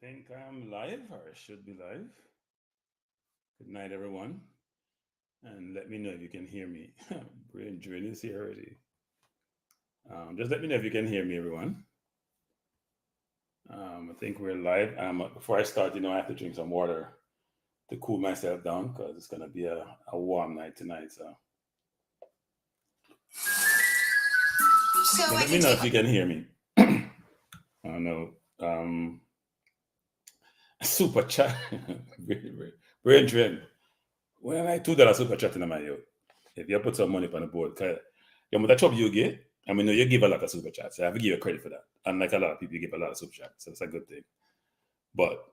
Think I'm live, or I should be live. Good night, everyone. And let me know if you can hear me. Brain drain is here already. Just let me know if you can hear me, everyone. I think we're live. Before I start, I have to drink some water to cool myself down because it's going to be a warm night tonight. So let me know if you can hear me. I don't know. Super chat. Brain drain. When I $2 super chat in my yo, if you put some money on the board, cause you know the trouble you get. I mean, you give a lot of super chats. So I have to give you credit for that. Unlike a lot of people, you give a lot of super chats, so it's a good thing. But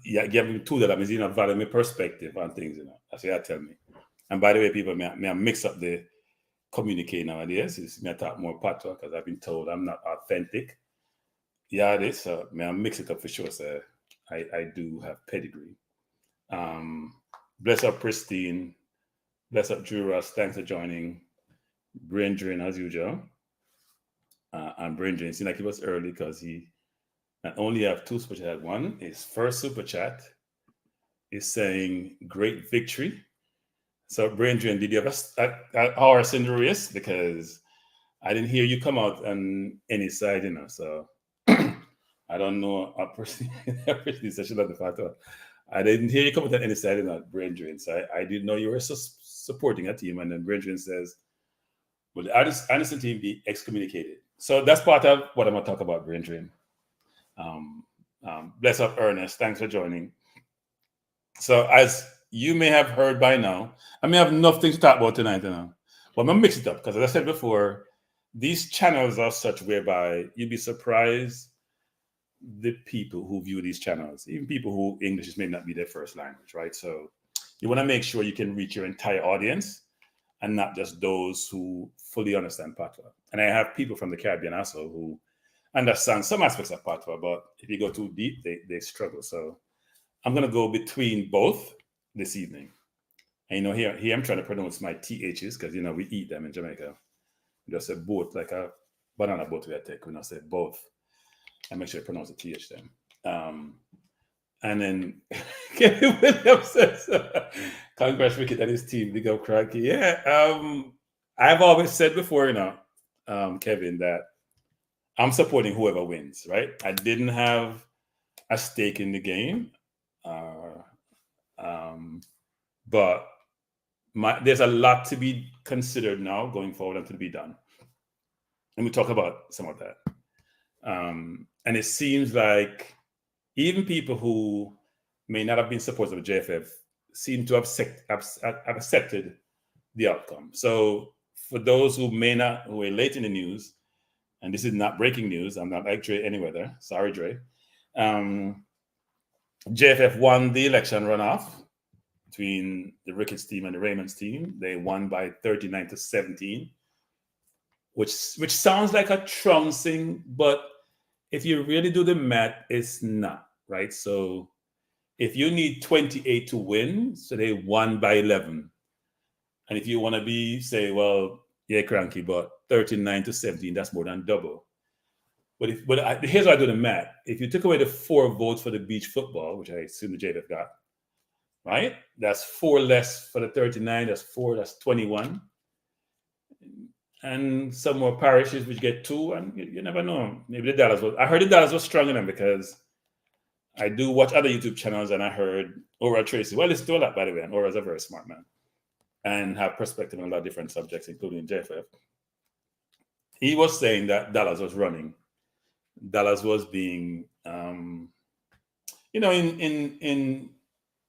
yeah, give me $2 means value my perspective on things. That's what you tell me. And by the way, people, may I mix up the communicate nowadays. It's me I talk more patois because I've been told I'm not authentic. Yeah, it is. So may I mix it up for sure. So I do have pedigree. Bless up Pristine. Bless up Drew Ross. Thanks for joining. Brain drain as usual. And Brain drain seemed like it was early because he not only have two super chat. One, his first super chat is saying great victory. So Brain drain, did you have a horse in the race? Because I didn't hear you come out on any side, So I don't know a person session of the factor. I didn't hear you come out on any side in that Brain drain. So I didn't know you were supporting a team. And then Brain drain says, will the Anderson team be excommunicated? So that's part of what I'm going to talk about, Brain drain. Bless up, Ernest. Thanks for joining. So as you may have heard by now, I may have nothing to talk about tonight, But I'm going to mix it up because, as I said before, these channels are such whereby you'd be surprised the people who view these channels, even people who English may not be their first language, right? So you want to make sure you can reach your entire audience and not just those who fully understand Patois. And I have people from the Caribbean also who understand some aspects of Patois, but if you go too deep, they struggle. So I'm going to go between both this evening. And here I'm trying to pronounce my THs because we eat them in Jamaica. We just say both, like a banana boat we take. We don't say both. I make sure I pronounce the TH then. And then Kevin Williams says, congrats Ricketts and his team, big up Cranky. Yeah. I've always said before, Kevin, that I'm supporting whoever wins, right? I didn't have a stake in the game. But there's a lot to be considered now going forward and to be done. And we talk about some of that. And it seems like even people who may not have been supporters of JFF seem to have accepted the outcome. So for those who who are late in the news, and this is not breaking news, I'm not like Dre anywhere. Sorry, Dre. JFF won the election runoff between the Ricketts team and the Raymond's team. They won by 39-17, which sounds like a trouncing, but if you really do the math, it's not, right? So if you need 28 to win, so they won by 11. And if you want to say, well, yeah, cranky, but 39-17, that's more than double. But here's how I do the math. If you took away the 4 votes for the beach football, which I assume the JFF got, right? That's 4 less for the 39. That's 4. That's 21. And some more parishes which get 2, and you never know. Maybe the Dallas I heard the Dallas was strong in them because I do watch other YouTube channels, and I heard Oral Tracy. Well, listen to a lot, by the way, and Oral's a very smart man and have perspective on a lot of different subjects, including JFF. He was saying that Dallas was running. Dallas was being, in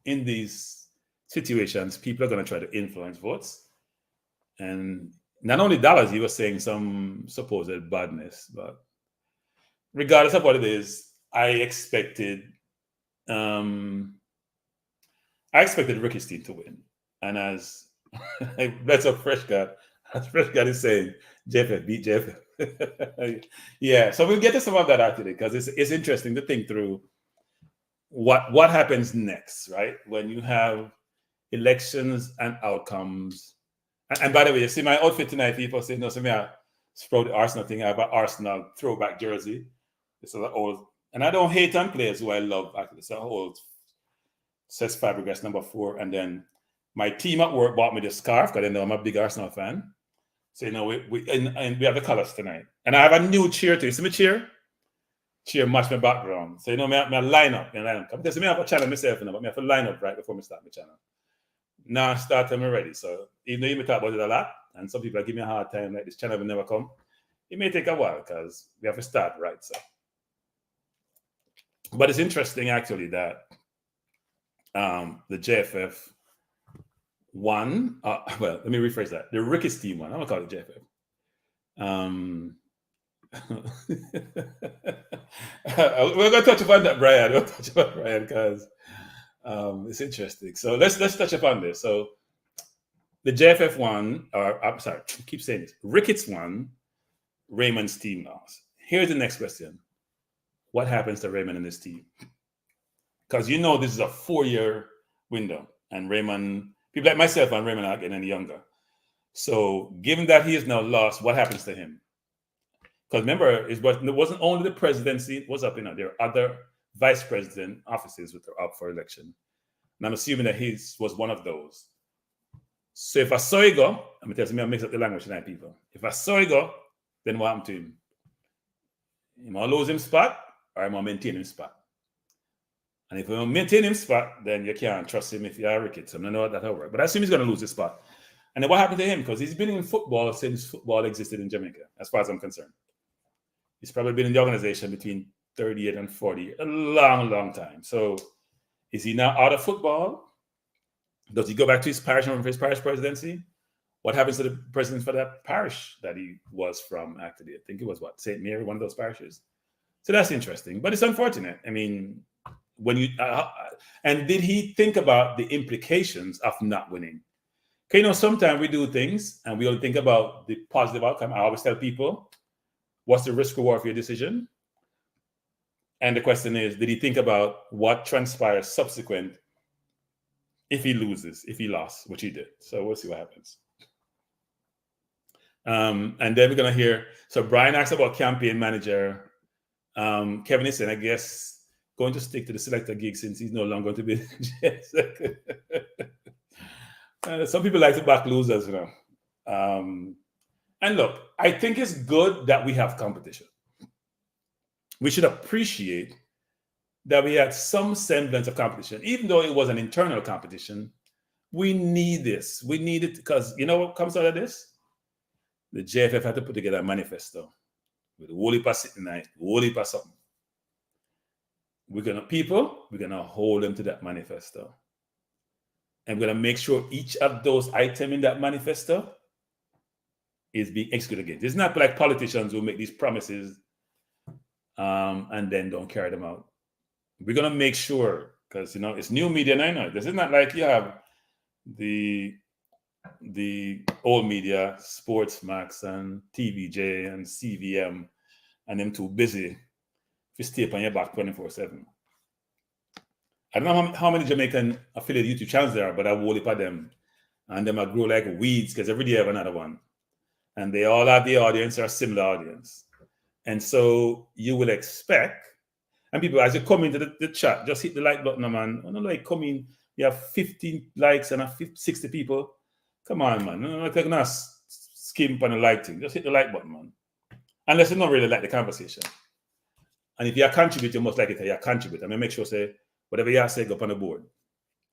these situations, people are going to try to influence votes. And not only Dallas, he was saying some supposed badness, but regardless of what it is, I expected Ricketts team to win. And as that's a fresh guy is saying, JFF beat JFF. Yeah, so we'll get to some of that after it because it's interesting to think through what happens next, right? When you have elections and outcomes. And by the way, you see my outfit tonight, people say, no, so me I sprout the Arsenal thing. I have an Arsenal throwback jersey. It's an old And I don't hate on players who I love. Actually, it's a whole Cesc Fabregas #4, and then my team at work bought me the scarf because they know I'm a big Arsenal fan. So and we have the colors tonight, and I have a new chair too. You see my chair? Chair match my background. So me line up, because me have a channel myself, but me have to line up right before me start my channel. Now I start and I'm ready. So even though you may talk about it a lot, and some people are giving me a hard time, like this channel will never come. It may take a while because we have to start right. So, but it's interesting actually that the JFF won. Well, let me rephrase that. The Ricketts team won. I'm gonna call it JFF. We're gonna touch upon that, Brian. We'll touch upon Brian because it's interesting. So let's touch upon this. So the JFF won, or I'm sorry, I keep saying this. Ricketts won. Raymond's team lost. Here's the next question: what happens to Raymond and his team? Because this is a 4-year window, and Raymond, people like myself and Raymond are getting any younger. So, given that he is now lost, what happens to him? Because remember, it wasn't only the presidency was up. There are other vice president offices that are up for election, and I'm assuming that his was one of those. So, if I saw you go, I'm gonna tell you, I mix up the language tonight, people. If I saw you go, then what happened to him? Am I lose him spot, or am I maintain him spot? And if you maintain him spot, then you can't trust him if you're Ricketts. I don't know how that'll work. But I assume he's going to lose his spot. And then what happened to him? Because he's been in football since football existed in Jamaica, as far as I'm concerned. He's probably been in the organization between 38 and 40, a long, long time. So is he now out of football? Does he go back to his parish and for his parish presidency? What happens to the president for that parish that he was from, actually? I think it was St. Mary, one of those parishes. So that's interesting. But it's unfortunate. I mean, when you and did he think about the implications of not winning? Okay, sometimes we do things and we only think about the positive outcome. I always tell people, what's the risk reward for your decision? And the question is, did he think about what transpires subsequent if he loses, if he lost, which he did? So we'll see what happens. And then we're going to hear, so Brian asked about campaign manager. Kevin is saying, I guess, going to stick to the selector gig since he's no longer going to be. Some people like to back losers, And look, I think it's good that we have competition. We should appreciate that we had some semblance of competition, even though it was an internal competition. We need this. We need it because you know what comes out of this? The JFF had to put together a manifesto with a whole heap of sitting night, whole heap of something. We're gonna hold them to that manifesto. And we're gonna make sure each of those items in that manifesto is being executed against. It's not like politicians who make these promises and then don't carry them out. We're gonna make sure, because it's new media now. This is not like you have the old media, Sports Max and TVJ and CVM, and them too busy to stay up on your back 24/7. I don't know how many Jamaican affiliate YouTube channels there are, but I will look at them, and them grow like weeds because every day I have another one, and they all have the audience or a similar audience, and so you will expect. And people, as you come into the chat, just hit the like button, man. I don't like come in. You have 15 likes and 60 people. Come on, man. No, they're not skimp on the like thing. Just hit the like button, man. Unless you don't really like the conversation. And if you contribute, you must like it. You contribute. I mean, make sure say whatever you say go up on the board.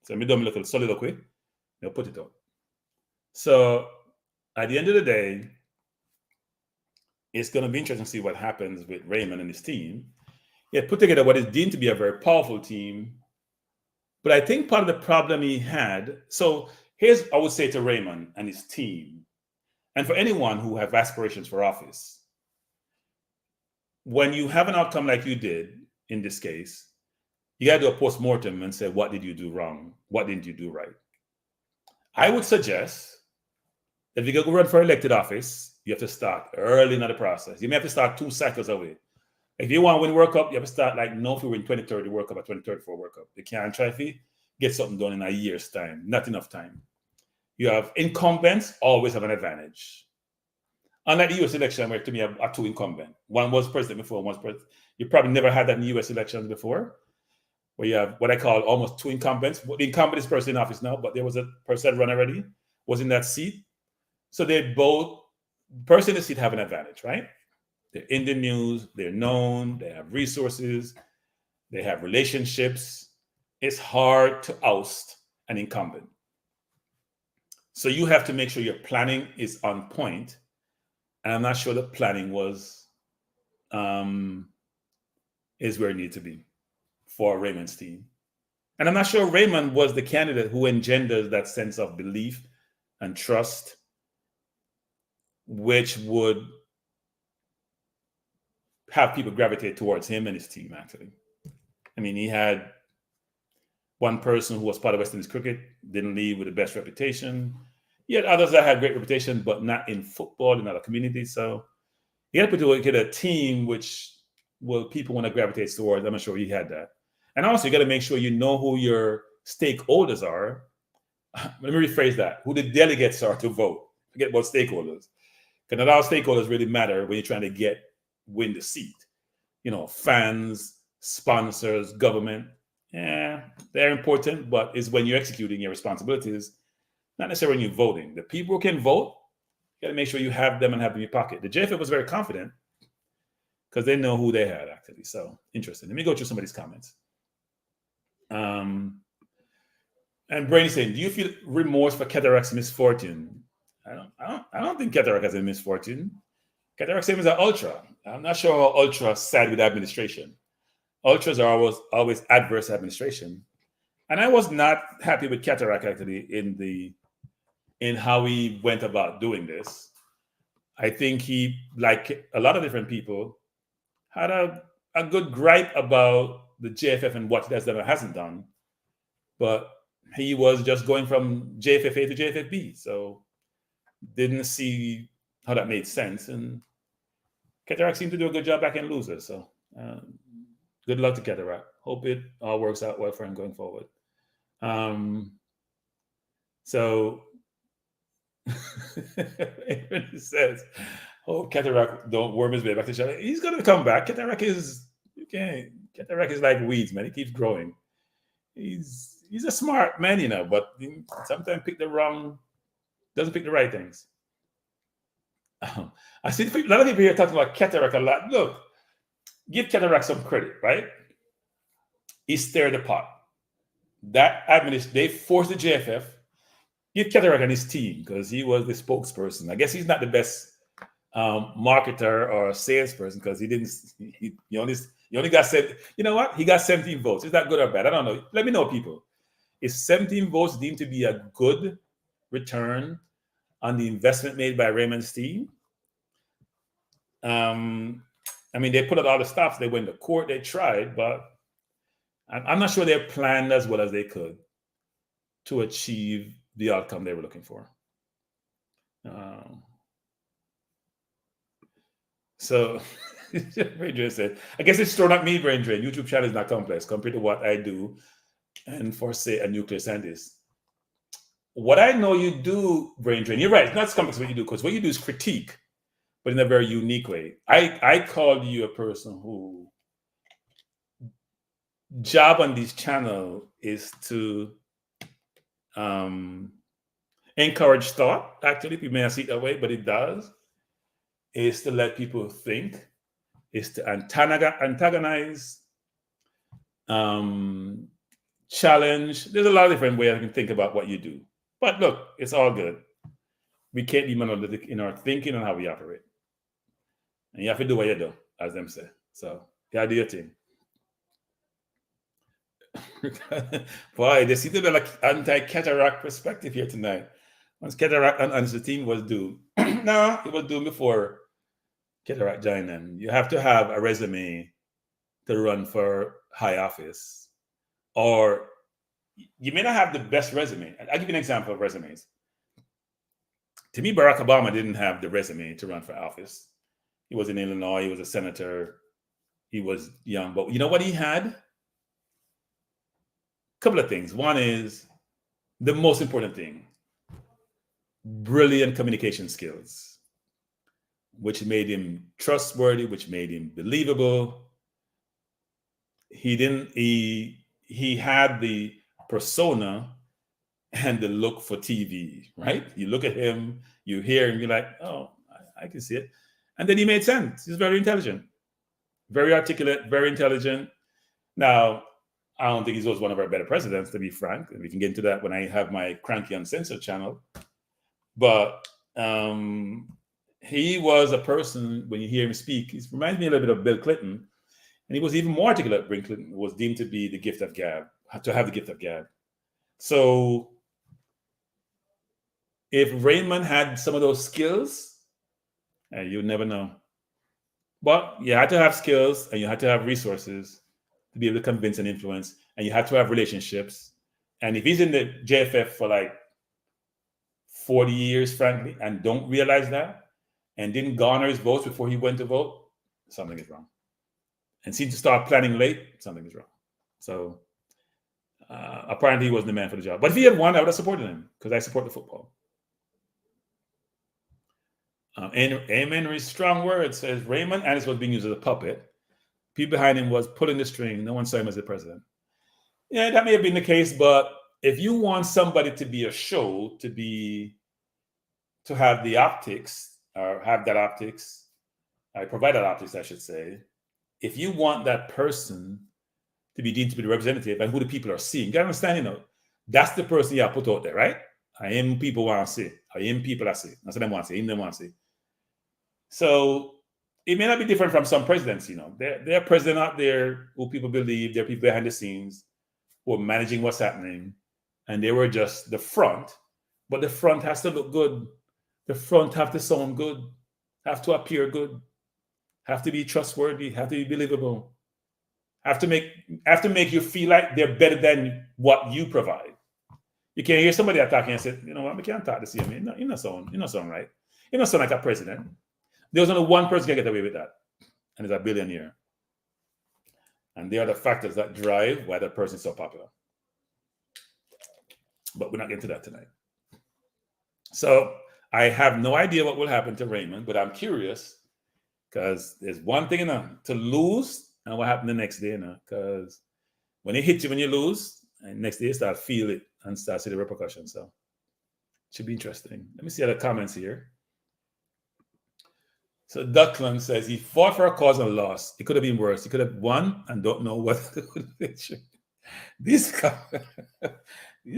So me do a little soliloquy. You put it out. So at the end of the day, it's going to be interesting to see what happens with Raymond and his team. He had put together what is deemed to be a very powerful team. But I think part of the problem he had, so here's, I would say to Raymond and his team, and for anyone who have aspirations for office, when you have an outcome like you did in this case, you got to do a post-mortem and say, what did you do wrong? What didn't you do right? I would suggest that if you're going to run for elected office, you have to start early in the process. You may have to start 2 cycles away. If you want to win World Cup, you have to start like no, if you win 2030 World Cup or 2034 World Cup. You can't try to get something done in a year's time. Not enough time. You have incumbents always have an advantage. Unlike the US election, where to me are two incumbent. One was president before, one was president. You probably never had that in the US elections before, where you have what I call almost two incumbents. The incumbent is person in office now, but there was a person that run already, was in that seat. So they both, person in the seat have an advantage, right? They're in the news, they're known, they have resources, they have relationships. It's hard to oust an incumbent. So you have to make sure your planning is on point. And I'm not sure the planning was is where it needed to be for Raymond's team. And I'm not sure Raymond was the candidate who engenders that sense of belief and trust, which would have people gravitate towards him and his team, actually. I mean, he had one person who was part of West Indies cricket, didn't leave with the best reputation. He had others that had great reputation, but not in football, in other communities. So he had to put together a team which people want to gravitate towards. I'm not sure he had that. And also, you got to make sure you know who your stakeholders are. Let me rephrase that. Who the delegates are to vote. Forget about stakeholders. Because not all stakeholders really matter when you're trying to win the seat. You know, fans, sponsors, government. Yeah, they're important, but it's when you're executing your responsibilities, not necessarily when you're voting. The people who can vote, you got to make sure you have them and have them in your pocket. The JFF was very confident because they know who they had, actually. So, interesting. Let me go through some of these comments. And Brainy saying, do you feel remorse for Cataract's misfortune? I don't think Cataract has a misfortune. Cataract same as an ultra. I'm not sure how ultra side with the administration. Ultras are always adverse administration. And I was not happy with Cataract actually in how he went about doing this. I think he, like a lot of different people, had a good gripe about the JFF and what it has done or hasn't done. But he was just going from JFFA to JFFB. So didn't see how that made sense. And Cataract seemed to do a good job back in losers. So good luck to Cataract. Hope it all works out well for him going forward. So Aaron says, "Oh, Cataract don't worm his way back to Charlotte. He's gonna come back. Cataract is like weeds, man. He keeps growing. He's a smart man, you know, but he sometimes doesn't pick the right things." I see a lot of people here talking about Cataract a lot. Look, give Cataract some credit, right? He stirred the pot. They forced the JFF. Give Cataract and his team because he was the spokesperson. I guess he's not the best marketer or salesperson because he only got said. You know what? He got 17 votes. Is that good or bad? I don't know. Let me know, people. Is 17 votes deemed to be a good return on the investment made by Raymond's team? I mean, they put out all the stops. They went to court. They tried, but I'm not sure they planned as well as they could to achieve the outcome they were looking for. So, Brain Drain said, I guess it's still not me, Brain Drain. YouTube channel is not complex compared to what I do and for, say, a nuclear scientist. What I know you do, Brain Drain, you're right. It's not as complex what you do because what you do is critique, but in a very unique way. I called you a person who job on this channel is to encourage thought. Actually, people may not see it that way, but it does. Is to let people think. Is to antagonize, challenge. There's a lot of different ways I can think about what you do. But look, it's all good. We can't be monolithic in our thinking and how we operate. And you have to do what you do, as them say. So, you gotta do your thing. Boy, there seems to be like anti-Cataract perspective here tonight. Once Cataract and the team was doomed. No, it was doomed before Cataract joined them. You have to have a resume to run for high office. Or you may not have the best resume. I'll give you an example of resumes. To me, Barack Obama didn't have the resume to run for office. He was in Illinois. He was a senator. He was young. But you know what he had? Couple of things. One is the most important thing: brilliant communication skills. which made him trustworthy, which made him believable. He had the persona and the look for TV, right? You look at him, you hear him, you're like, oh, I can see it. And then he made sense. He's very intelligent, very articulate, very intelligent. Now, I don't think he was one of our better presidents, to be frank. We can get into that when I have my Cranky Uncensored channel. But he was a person, when you hear him speak, he reminds me a little bit of Bill Clinton. And he was even more articulate. Bill Clinton was deemed to be the gift of gab, to have the gift of gab. So if Raymond had some of those skills, you'd never know. But you had to have skills and you had to have resources to be able to convince and influence, and you had to have relationships. And if he's in the JFF for like 40 years, frankly, and don't realize that, and didn't garner his votes before he went to vote, something is wrong. And seemed to start planning late, something is wrong. So apparently he wasn't the man for the job. But if he had won, I would have supported him because I support the football. And Henry's strong words says Raymond Anderson was being used as a puppet. People behind him was pulling the string. No one saw him as the president. Yeah, that may have been the case, but if you want somebody to be a show, to have the optics, or have that optics, provide that optics, I should say, if you want that person to be deemed to be the representative and who the people are seeing, you gotta understand, that's the person you have put out there, right? I am people want to see. I am people I see. That's what they want to see. They want to see. So it may not be different from some presidents, There are presidents out there who people believe, there are people behind the scenes who are managing what's happening, and they were just the front. But the front has to look good. The front have to sound good, have to appear good, have to be trustworthy, have to be believable, have to make you feel like they're better than what you provide. You can't hear somebody attacking and say, you know what, we can't talk to you. You're not sound right. You're not sound like a president. There's only one person can get away with that, and it's a billionaire. And they are the factors that drive why that person is so popular. But we're not getting to that tonight. So I have no idea what will happen to Raymond, but I'm curious because there's one thing to lose and what happened the next day, because when it hits you when you lose, and next day you start feel it and start see the repercussions. So it should be interesting. Let me see other comments here. So Duckland says he fought for a cause and lost. It could have been worse. He could have won and don't know what these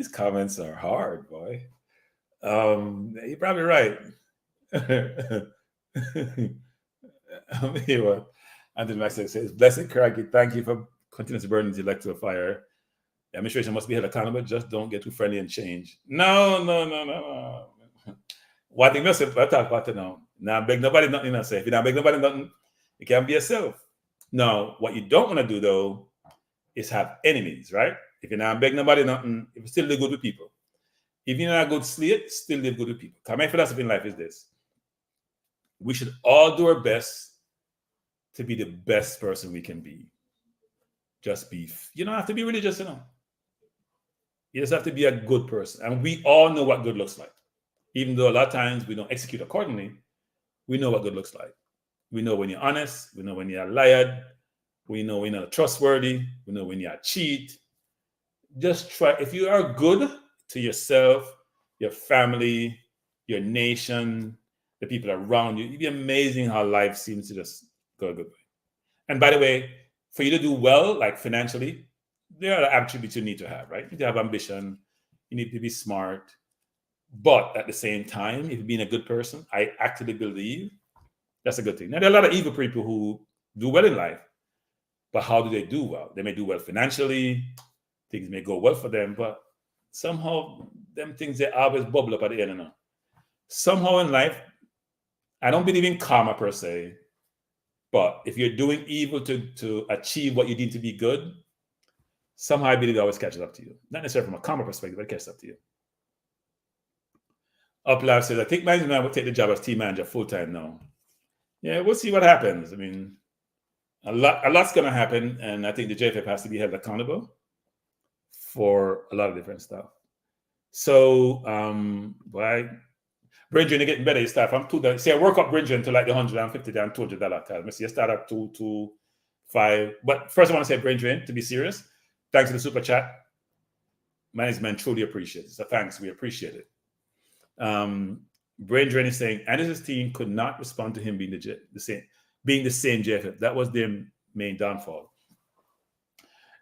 comments are hard, boy. You're probably right. What Anthony Maxwell says, Blessed Craggy, thank you for continuing to burn the electoral fire. The administration must be held accountable. Just don't get too friendly and change. No. One thing I talk about it now. Now beg nobody nothing, say. If you don't beg nobody nothing, you can't be yourself. No, what you don't want to do though is have enemies, right? If you're not beg nobody nothing, if you still live good with people. If you're not a good slate, still live good with people. Because my philosophy in life is this. We should all do our best to be the best person we can be. Just be. You don't have to be religious, You just have to be a good person. And we all know what good looks like. Even though a lot of times we don't execute accordingly, we know what good looks like. We know when you're honest. We know when you're liar. We know when you're trustworthy. We know when you're cheat. Just try. If you are good to yourself, your family, your nation, the people around you, it'd be amazing how life seems to just go a good way. And by the way, for you to do well, like financially, there are attributes you need to have, right? You need to have ambition. You need to be smart. But at the same time, if you're being a good person, I actually believe that's a good thing. Now, there are a lot of evil people who do well in life, but how do they do well? They may do well financially, things may go well for them, but somehow them things, they always bubble up at the end. Somehow in life, I don't believe in karma per se, but if you're doing evil to achieve what you need to be good, somehow I believe it always catches up to you. Not necessarily from a karma perspective, but it catches up to you. Uplife says, I think Manu and I will take the job as team manager full-time now. Yeah, we'll see what happens. I mean, a lot's going to happen, and I think the JFF has to be held accountable for a lot of different stuff. So, but brain drain getting better. You start from $2. Say I work up brain drain to like the $150 and $200 time. You start at 225. But first, I want to say brain drain, to be serious. Thanks to the super chat. Management truly appreciate it. So thanks, we appreciate it. Brain drain is saying Anderson's team could not respond to him being the same JFF. That was their main downfall.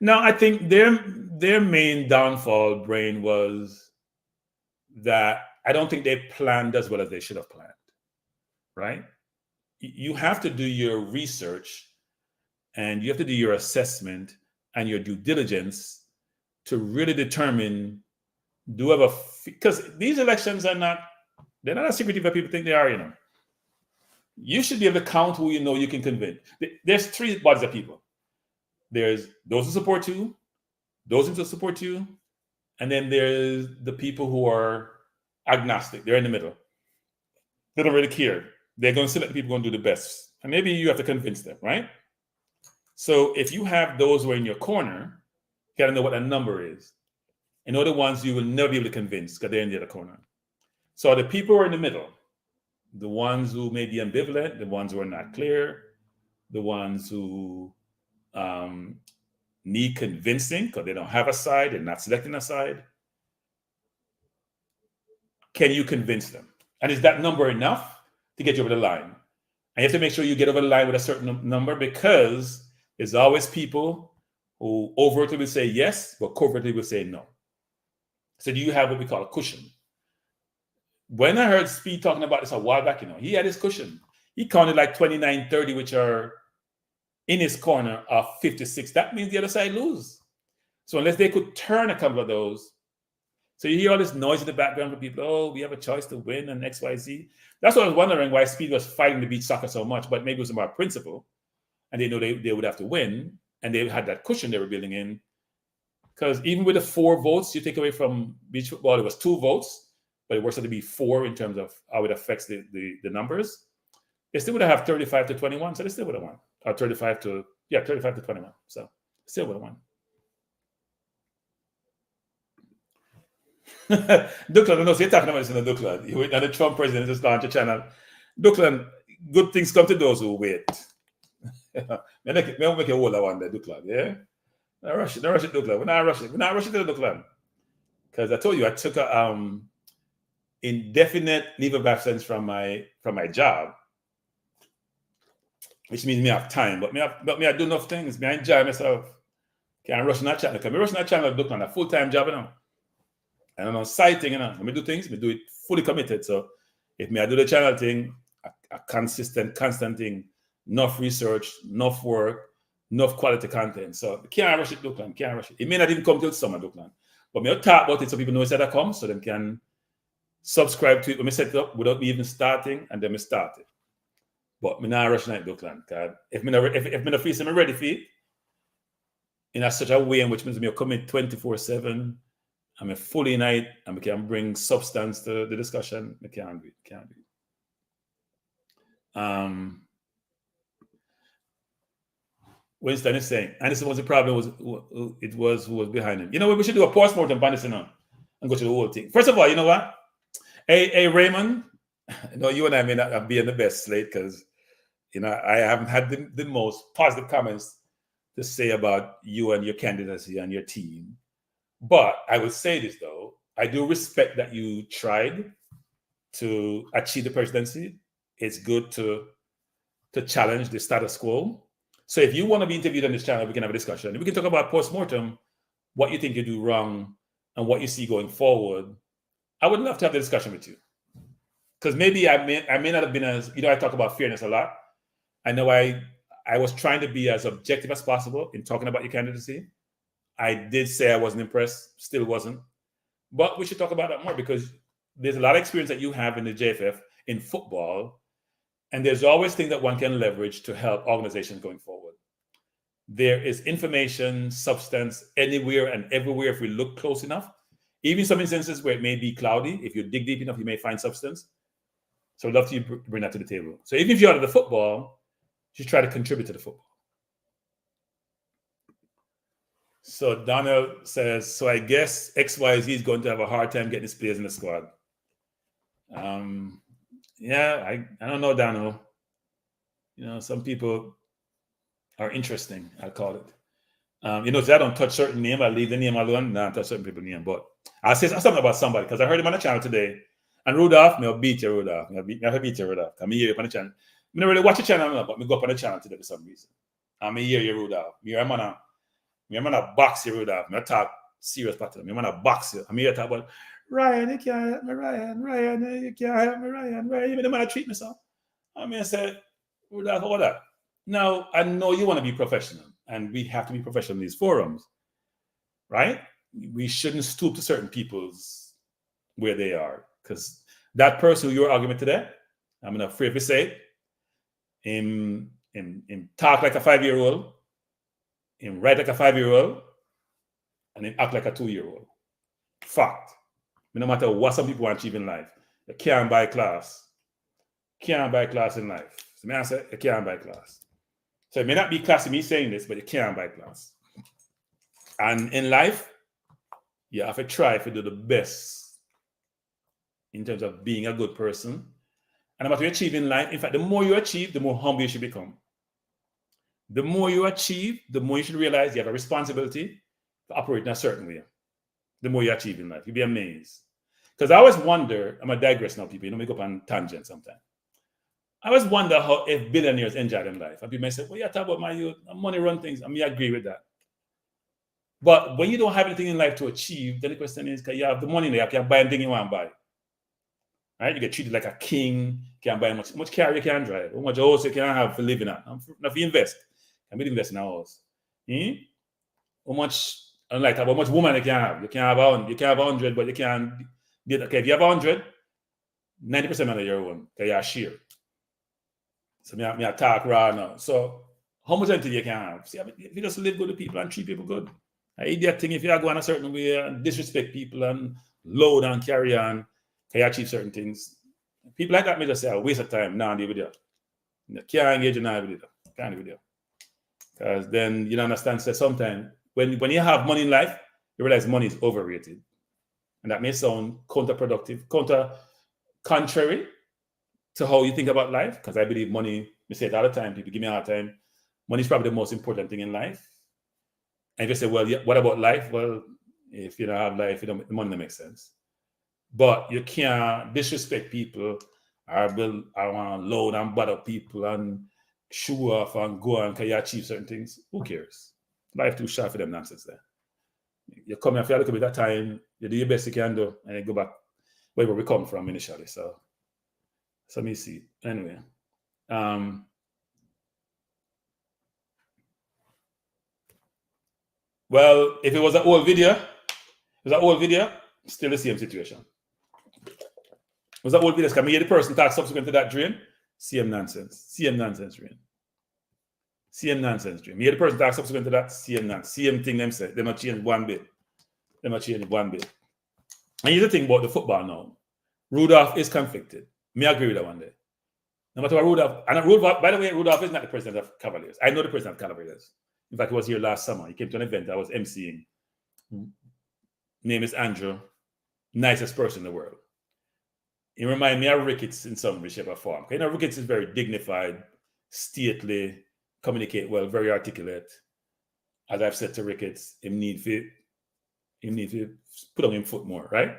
No, I think their main downfall, Brain, was that I don't think they planned as well as they should have planned. Right? You have to do your research and you have to do your assessment and your due diligence to really determine because these elections they're not as secretive as people think they are. You should be able to count who you can convince. There's three bodies of people. There's those who support you, those who support you, and then there's the people who are agnostic. They're in the middle. They don't really care. They're going to select the people who are going to do the best. And maybe you have to convince them, right? So if you have those who are in your corner, you got to know what that number is. And other ones you will never be able to convince because they're in the other corner. So the people who are in the middle, the ones who may be ambivalent, the ones who are not clear, the ones who need convincing because they don't have a side, they're not selecting a side. Can you convince them? And is that number enough to get you over the line? And you have to make sure you get over the line with a certain number because there's always people who overtly will say yes, but covertly will say no. So do you have what we call a cushion? When I heard Speed talking about this a while back, he had his cushion. He counted like 29, 30, which are in his corner of 56. That means the other side lose. So unless they could turn a couple of those, so you hear all this noise in the background for people, oh, we have a choice to win and X, Y, Z. That's what I was wondering why Speed was fighting the beach soccer so much, but maybe it was about principle. And they know they would have to win. And they had that cushion they were building in. Because even with the 4 votes you take away from beach football, it was 2 votes, but it works out to be 4 in terms of how it affects the numbers. They still would have 35 to 21, so they still would have won. Or 35 to 21. So still would have won. Duckland, I know, so you're talking about this in the Duckland. You wait, and the Trump president just launched a channel. Duckland, good things come to those who wait. May make a whole one there, Duckland, yeah? Don't rush it, Duckland. We're not rushing to the Duckland. Because I told you I took a indefinite leave of absence from my job, which means me have time, but me I do enough things. Me I enjoy myself. Can't rush in that channel. Because me rush in that channel, Duckland, a full-time job, And I'm on side thing, When me do things, me do it fully committed. So if me I do the channel thing, a constant thing, enough research, enough work, enough quality content. So can't rush it, Duckland, can't rush it. It may not even come till summer, Duckland. But me I'll talk about it so people know it's that come, so they can subscribe to it when me set it up without me even starting, and then me start it. But me not rushing it, Duckland. If me not feel I'm ready for it, in such a way in which means me commit 24/7. I'm fully in it, and we can bring substance to the discussion. We can't do it. Winston is saying, Anderson was the problem, who was behind him. You know what? We should do a post-mortem on this and go to the whole thing. First of all, you know what? Hey, Raymond, you and I may not be in the best slate because, I haven't had the most positive comments to say about you and your candidacy and your team. But I would say this, though. I do respect that you tried to achieve the presidency. It's good to challenge the status quo. So if you want to be interviewed on this channel, we can have a discussion. We can talk about post-mortem, what you think you do wrong, and what you see going forward. I would love to have the discussion with you. Because maybe I may not have been as, I talk about fairness a lot. I know I was trying to be as objective as possible in talking about your candidacy. I did say I wasn't impressed, still wasn't. But we should talk about that more because there's a lot of experience that you have in the JFF in football, and there's always things that one can leverage to help organizations going forward. There is information, substance anywhere and everywhere if we look close enough. Even some instances where it may be cloudy, if you dig deep enough, you may find substance. So I'd love to bring that to the table. So even if you're out of the football, you should try to contribute to the football. So Donald says, so I guess XYZ is going to have a hard time getting his players in the squad. Yeah, I don't know, Dano. Some people are interesting, I'll call it. I don't touch certain name. I leave the name alone. Not touch certain people's name. But I'll say something about somebody because I heard him on the channel today. And Rudolph, I'll beat you, Rudolph. I'll beat you, Rudolph. I'm here on the channel. I don't really watch the channel, but I go up on the channel today for some reason. I'm here, you, Rudolph. I'm gonna box you, Rudolph. I'm gonna talk serious battle. I'm gonna box you. I'm here to talk about Ryan, you can't help me, Ryan, you can't help me, Ryan, you don't want to treat me so. I said, Rudolph, all that. Now, I know you want to be professional, and we have to be professional in these forums, right? We shouldn't stoop to certain people's where they are, because that person who you're arguing with today, I'm not afraid to say it, him talk like a 5-year-old, him write like a 5-year-old, and him act like a 2-year-old. Fact. No matter what some people want to achieve in life, you can't buy class. Can't buy class in life. So me answer, you can't buy class. So it may not be classy me saying this, but you can't buy class. And in life, you have to try to do the best in terms of being a good person. And what you achieve in life, in fact, the more you achieve, the more humble you should become. The more you achieve, the more you should realize you have a responsibility to operate in a certain way. The more you achieve in life, you'll be amazed. Because I always wonder, I'm going to digress now, people, make up on tangents sometimes. I always wonder how if billionaires enjoy their life. And people may say, well, yeah, talk about my youth, money run things. I mean, I agree with that. But when you don't have anything in life to achieve, then the question is, can you have the money in there? Can you buy anything you want to buy? Right? You get treated like a king. Can't buy much car you can drive. How much house you can have for living at. If you invest, can be invest in a house. How much, unlike how much woman you can have. You can have 100, but you can, okay, if you have 100, 90% of your own, okay, you share. So I talk raw now. So how much anything you can have? See, if you just live good with people and treat people good. I idiot thing if you are going a certain way and disrespect people and load and carry on, can you achieve certain things? People like that may just say, a waste of time. Now, the video. You can't engage in that video. Can't video. Because then you don't understand, so sometimes when you have money in life, you realize money is overrated. And that may sound counterproductive, contrary to how you think about life, because I believe money, we say it all the time, people give me a hard time, money is probably the most important thing in life. And if you say, well, yeah, what about life? Well, if you don't have life, the money doesn't make sense. But you can't disrespect people or want to load and bother people and show off and go and can you achieve certain things? Who cares? Life too short for them nonsense there. You come here for a little bit of time, you do your best you can do, and you go back where we come from initially. So let me see. Anyway. Well, if it was an old video, still the same situation. It was an old video. Can we hear the person talk subsequent to that dream? Same nonsense, dream. Same nonsense, dream. You hear the person talk subsequent to that? Same nonsense. Same thing them say. They not change one bit. And here's the thing about the football now. Rudolph is conflicted. Me agree with that one day. No matter what Rudolph, by the way, Rudolph is not the president of Cavaliers. I know the president of Cavaliers. In fact, he was here last summer. He came to an event I was emceeing. Name is Andrew. Nicest person in the world. He reminds me of Ricketts in some shape or form. Ricketts is very dignified, stately, communicate well, very articulate. As I've said to Ricketts, he need to put on him foot more, right?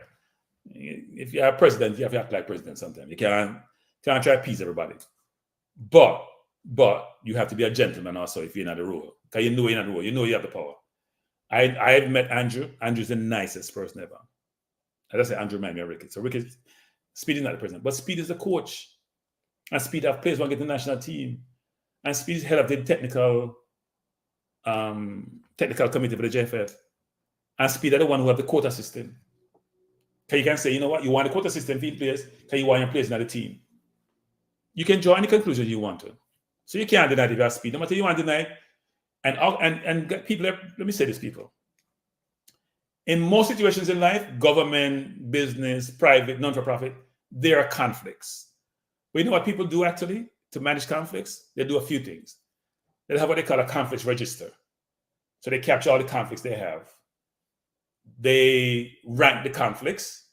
If you're a president, you have to act like president sometimes. You can't try to appease everybody. But you have to be a gentleman also if you're in the role. Because you know you're in the role. You know you have the power. I've met Andrew. Andrew's the nicest person ever. As I say, Andrew reminds me of Ricketts. So Ricketts, Speed is not the president, but Speed is the coach. And Speed have players want to get the national team. And Speed is head of the technical committee for the JFF. And Speed are the one who have the quota system. Because you can say, you know what, you want the quota system for players, because you want your players in the team. You can draw any conclusion you want to. So you can't deny it if you have Speed. No matter you want to deny it. And people, let me say this, people. In most situations in life, government, business, private, non-for-profit, there are conflicts. But you know what people do actually to manage conflicts? They do a few things. They have what they call a conflicts register. So they capture all the conflicts they have. They rank the conflicts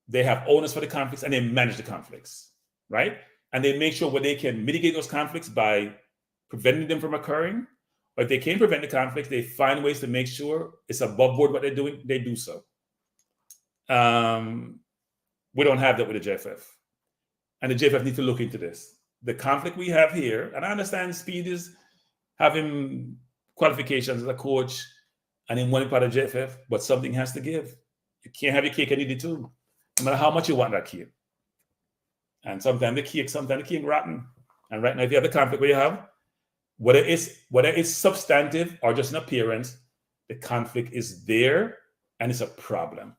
they have owners for the conflicts, and they manage the conflicts, right? And they make sure where they can mitigate those conflicts by preventing them from occurring. But if they can't prevent the conflicts, they find ways to make sure it's above board what they're doing, they do so. We don't have that with the JFF. And the JFF need to look into this. The conflict we have here, and I understand Speed is having qualifications as a coach and in one part of JFF, but something has to give. You can't have your cake and eat it too, no matter how much you want that cake. And sometimes the cake rotten. And right now, if you have the conflict where you have, whether it's substantive or just an appearance, the conflict is there and it's a problem.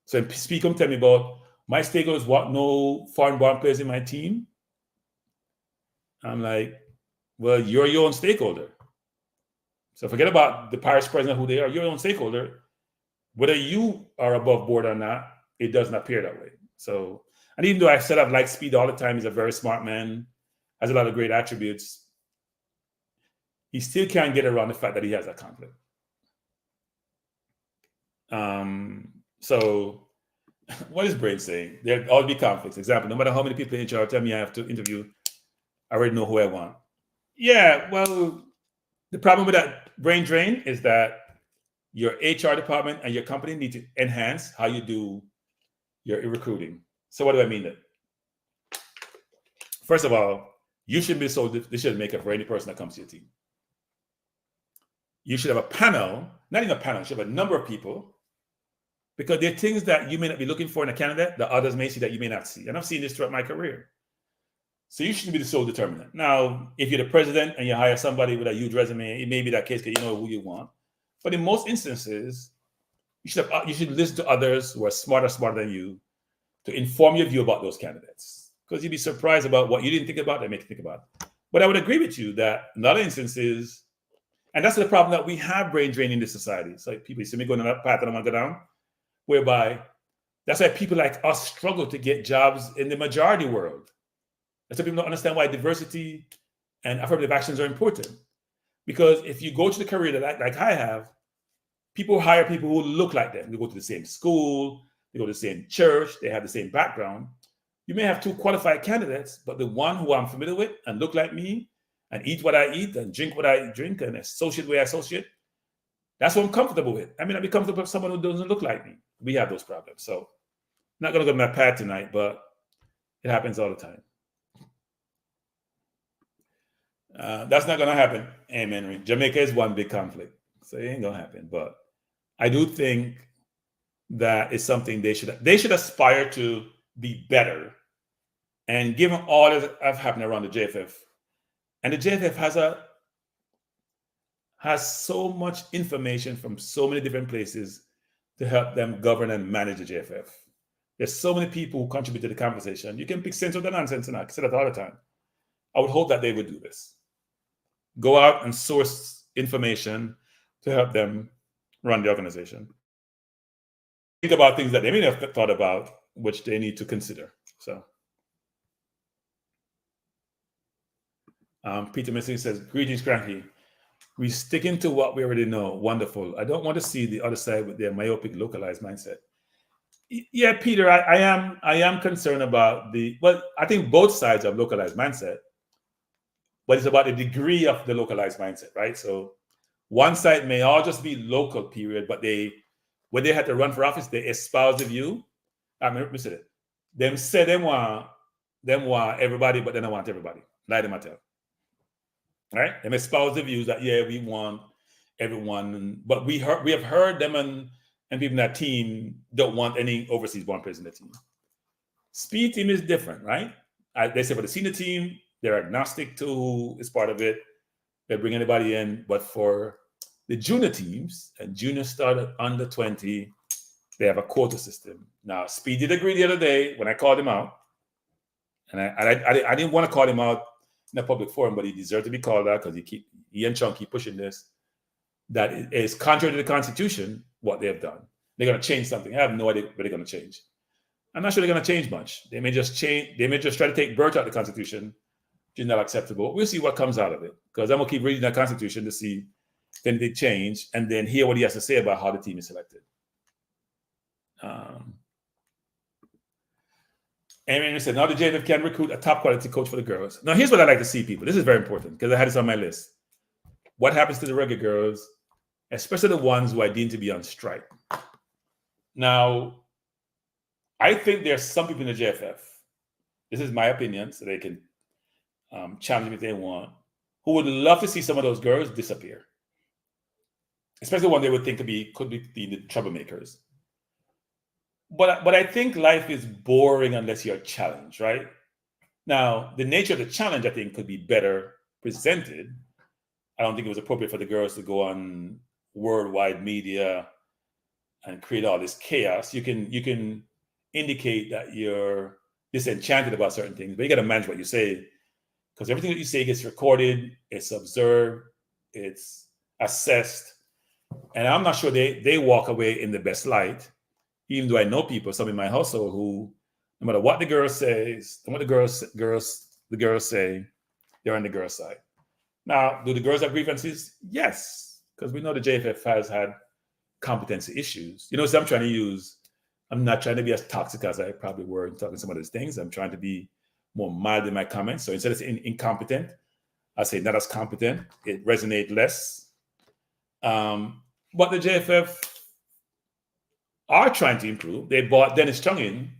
So when Speed come tell me about my stakeholders want no foreign-born players in my team, I'm like, well, you're your own stakeholder. So forget about the parish president, who they are. You're your own stakeholder. Whether you are above board or not, it doesn't appear that way. So, and even though I said I've liked Speed all the time, he's a very smart man, has a lot of great attributes, he still can't get around the fact that he has that conflict. So what is Brain saying? There'll always be conflicts. Example, no matter how many people in HR tell me I have to interview, I already know who I want. Yeah, well, the problem with that brain drain is that your HR department and your company need to enhance how you do your recruiting. So what do I mean then? First of all, you should be so decision maker for any person that comes to your team. You should have a panel, not even a panel, you should have a number of people, because there are things that you may not be looking for in a candidate that others may see that you may not see. And I've seen this throughout my career. So you shouldn't be the sole determinant. Now, if you're the president and you hire somebody with a huge resume, it may be that case because you know who you want. But in most instances, you should listen to others who are smarter than you to inform your view about those candidates. Because you'd be surprised about what you didn't think about, they make you think about. But I would agree with you that in other instances, and that's the problem that we have brain drain in this society. It's like people see me going on that path and I want to go down, whereby that's why people like us struggle to get jobs in the majority world. That's why people don't understand why diversity and affirmative actions are important. Because if you go to the career that like I have, people hire people who look like them. They go to the same school, they go to the same church, they have the same background. You may have two qualified candidates, but the one who I'm familiar with and look like me and eat what I eat and drink what I drink and associate the way I associate, that's what I'm comfortable with. I mean, I'd be comfortable with someone who doesn't look like me. We have those problems. So I'm not going to go to my pad tonight, but it happens all the time. That's not going to happen. Amen. Jamaica is one big conflict. So it ain't going to happen. But I do think that it's something they should aspire to be better. And given all that have happened around the JFF, and the JFF has so much information from so many different places to help them govern and manage the JFF. There's so many people who contribute to the conversation. You can pick sense of the nonsense, and I say that all the time. I would hope that they would do this. Go out and source information to help them run the organization. Think about things that they may have thought about, which they need to consider. So, Peter Missing says, "Greetings, Cranky. We sticking to what we already know. Wonderful. I don't want to see the other side with their myopic, localized mindset." Yeah, Peter, I am concerned about I think both sides have localized mindset, but it's about the degree of the localized mindset, right? So one side may all just be local, period, but when they had to run for office, they espouse the view. I mean, listen it. Them say them want everybody, but they don't want everybody. Lie to myself. Right? Them espouse the views that we want everyone, but we have heard them and people in that team don't want any overseas born players in the team. Speed team is different, right? They say for the senior team, they're agnostic to who is part of it. They bring anybody in, but for the junior teams, and junior started under 20, they have a quota system. Now, Speed did agree the other day when I called him out, and I didn't want to call him out in a public forum, but he deserved to be called out because he and Chunk keep pushing this. That is contrary to the Constitution, what they have done. They're going to change something. I have no idea what they're going to change. I'm not sure they're going to change much. They may just try to take Bert out of the Constitution, which is not acceptable. We'll see what comes out of it, because I'm going to keep reading the Constitution to see if anything change and then hear what he has to say about how the team is selected. And Raymond said, now the JFF can recruit a top quality coach for the girls. Now, here's what I like to see, people. This is very important because I had this on my list. What happens to the regular girls, especially the ones who are deemed to be on strike? Now, I think there's some people in the JFF, this is my opinion, so they can challenge me if they want, who would love to see some of those girls disappear. Especially one they would think could be the troublemakers. But I think life is boring unless you're challenged, right? Now, the nature of the challenge, I think, could be better presented. I don't think it was appropriate for the girls to go on worldwide media and create all this chaos. You can indicate that you're disenchanted about certain things, but you got to manage what you say, because everything that you say gets recorded, it's observed, it's assessed, and I'm not sure they walk away in the best light. Even though I know people, some in my household, who, no matter what the girl says, no matter what the girls say, they're on the girl side. Now, do the girls have grievances? Yes, because we know the JFF has had competency issues. You know, so I'm not trying to be as toxic as I probably were in talking some of these things. I'm trying to be more mild in my comments. So instead of saying incompetent, I say not as competent. It resonates less. But the JFF are trying to improve. They brought Dennis Chung in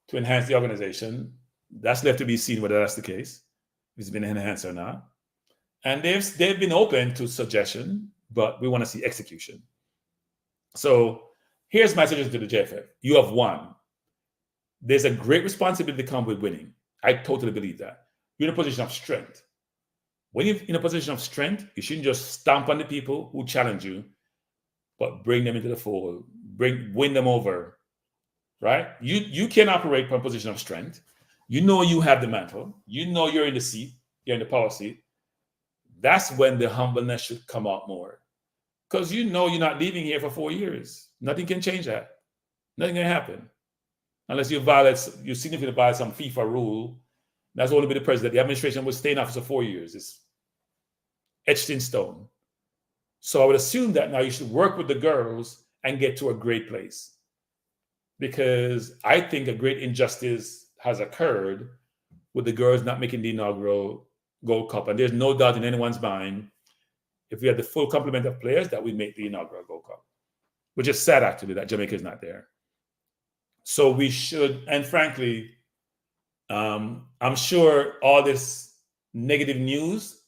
to enhance the organization. That's left to be seen whether that's the case, if it's been enhanced or not. And they've been open to suggestion, but we want to see execution. So here's my suggestion to the JFF. You have won. There's a great responsibility to come with winning. I totally believe that. You're in a position of strength. When you're in a position of strength, you shouldn't just stomp on the people who challenge you, but bring them into the fold, win them over, right? You can operate from a position of strength. You know you have the mantle. You know you're in the seat. You're in the power seat. That's when the humbleness should come out more. Because you know you're not leaving here for 4 years. Nothing can change that. Nothing can happen. Unless you significantly violate some FIFA rule. That's only be the president. The administration will stay in office for 4 years. It's etched in stone. So I would assume that now you should work with the girls and get to a great place. Because I think a great injustice has occurred with the girls not making the inaugural Gold Cup. And there's no doubt in anyone's mind, if we had the full complement of players, that we make the inaugural Gold Cup. Which is sad, actually, that Jamaica is not there. So we should, and frankly, I'm sure all this negative news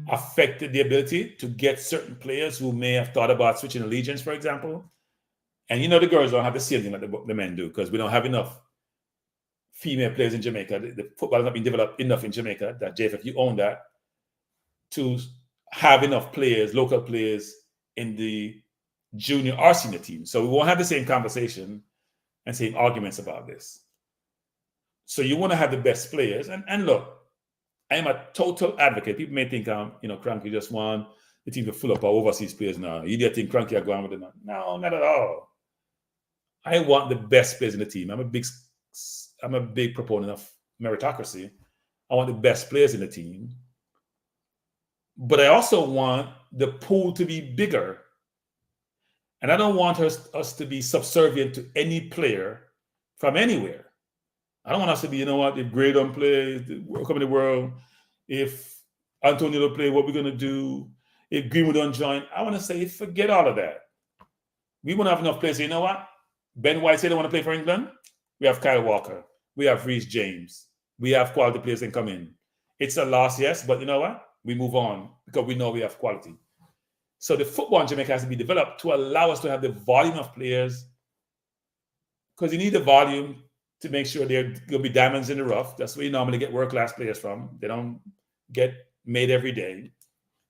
affected the ability to get certain players who may have thought about switching allegiance, for example. And you know the girls don't have the same thing like the men do, because we don't have enough female players in Jamaica. The football has not been developed enough in Jamaica, that JFF, you own that, to have enough players, local players, in the junior or senior team. So we won't have the same conversation and same arguments about this. So you want to have the best players. And look, I am a total advocate. People may think I'm, Cranky just want the team to fill up our overseas players now. You didn't think Cranky are going with it now? No, not at all. I want the best players in the team. I'm a big proponent of meritocracy. I want the best players in the team. But I also want the pool to be bigger. And I don't want us to be subservient to any player from anywhere. I don't want us to be, if Gray don't play, come in the world, if Antonio don't play, what we're going to do, if Greenwood don't join. I want to say, forget all of that. We won't have enough players. You know what? Ben White said they want to play for England. We have Kyle Walker. We have Reece James. We have quality players that come in. It's a loss, yes, but you know what? We move on because we know we have quality. So the football in Jamaica has to be developed to allow us to have the volume of players, because you need the volume to make sure there will be diamonds in the rough. That's where you normally get world-class players from. They don't get made every day.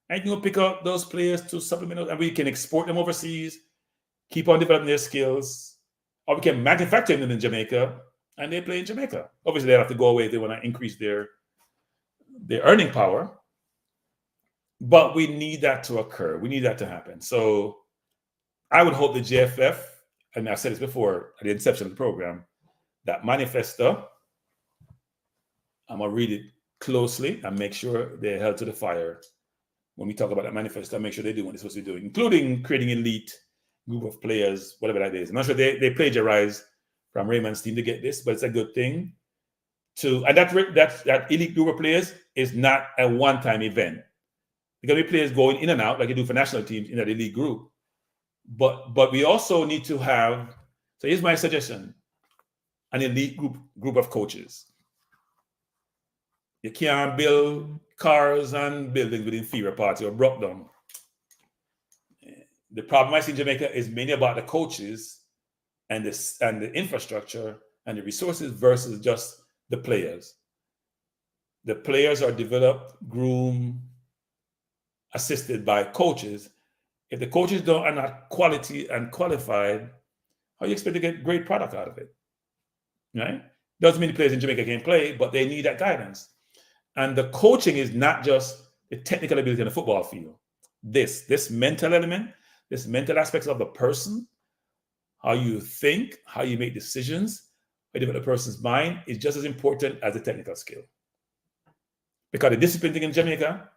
And you can pick up those players to supplement, and we can export them overseas, keep on developing their skills, or we can manufacture them in Jamaica, and they play in Jamaica. Obviously, they have to go away if they want to increase their earning power. But we need that to occur. We need that to happen. So I would hope the JFF, and I've said this before at the inception of the program, that manifesto, I'm going to read it closely and make sure they're held to the fire. When we talk about that manifesto, make sure they do what they're supposed to be doing, including creating elite group of players, whatever that is. I'm not sure they plagiarize from Raymond's team to get this, but it's a good thing. and that elite group of players is not a one-time event. There can be players going in and out like you do for national teams in that elite group. But we also need to have, so here's my suggestion, an elite group of coaches. You can't build cars and buildings with inferior party or broke down. The problem I see in Jamaica is mainly about the coaches and the infrastructure and the resources versus just the players. The players are developed, groomed, assisted by coaches. If the coaches are not quality and qualified, how do you expect to get great product out of it? Right? Doesn't mean the players in Jamaica can play, but they need that guidance. And the coaching is not just the technical ability on the football field. This mental element, this mental aspects of the person, how you think, how you make decisions, how you develop a person's mind is just as important as the technical skill. Because the discipline thing in Jamaica,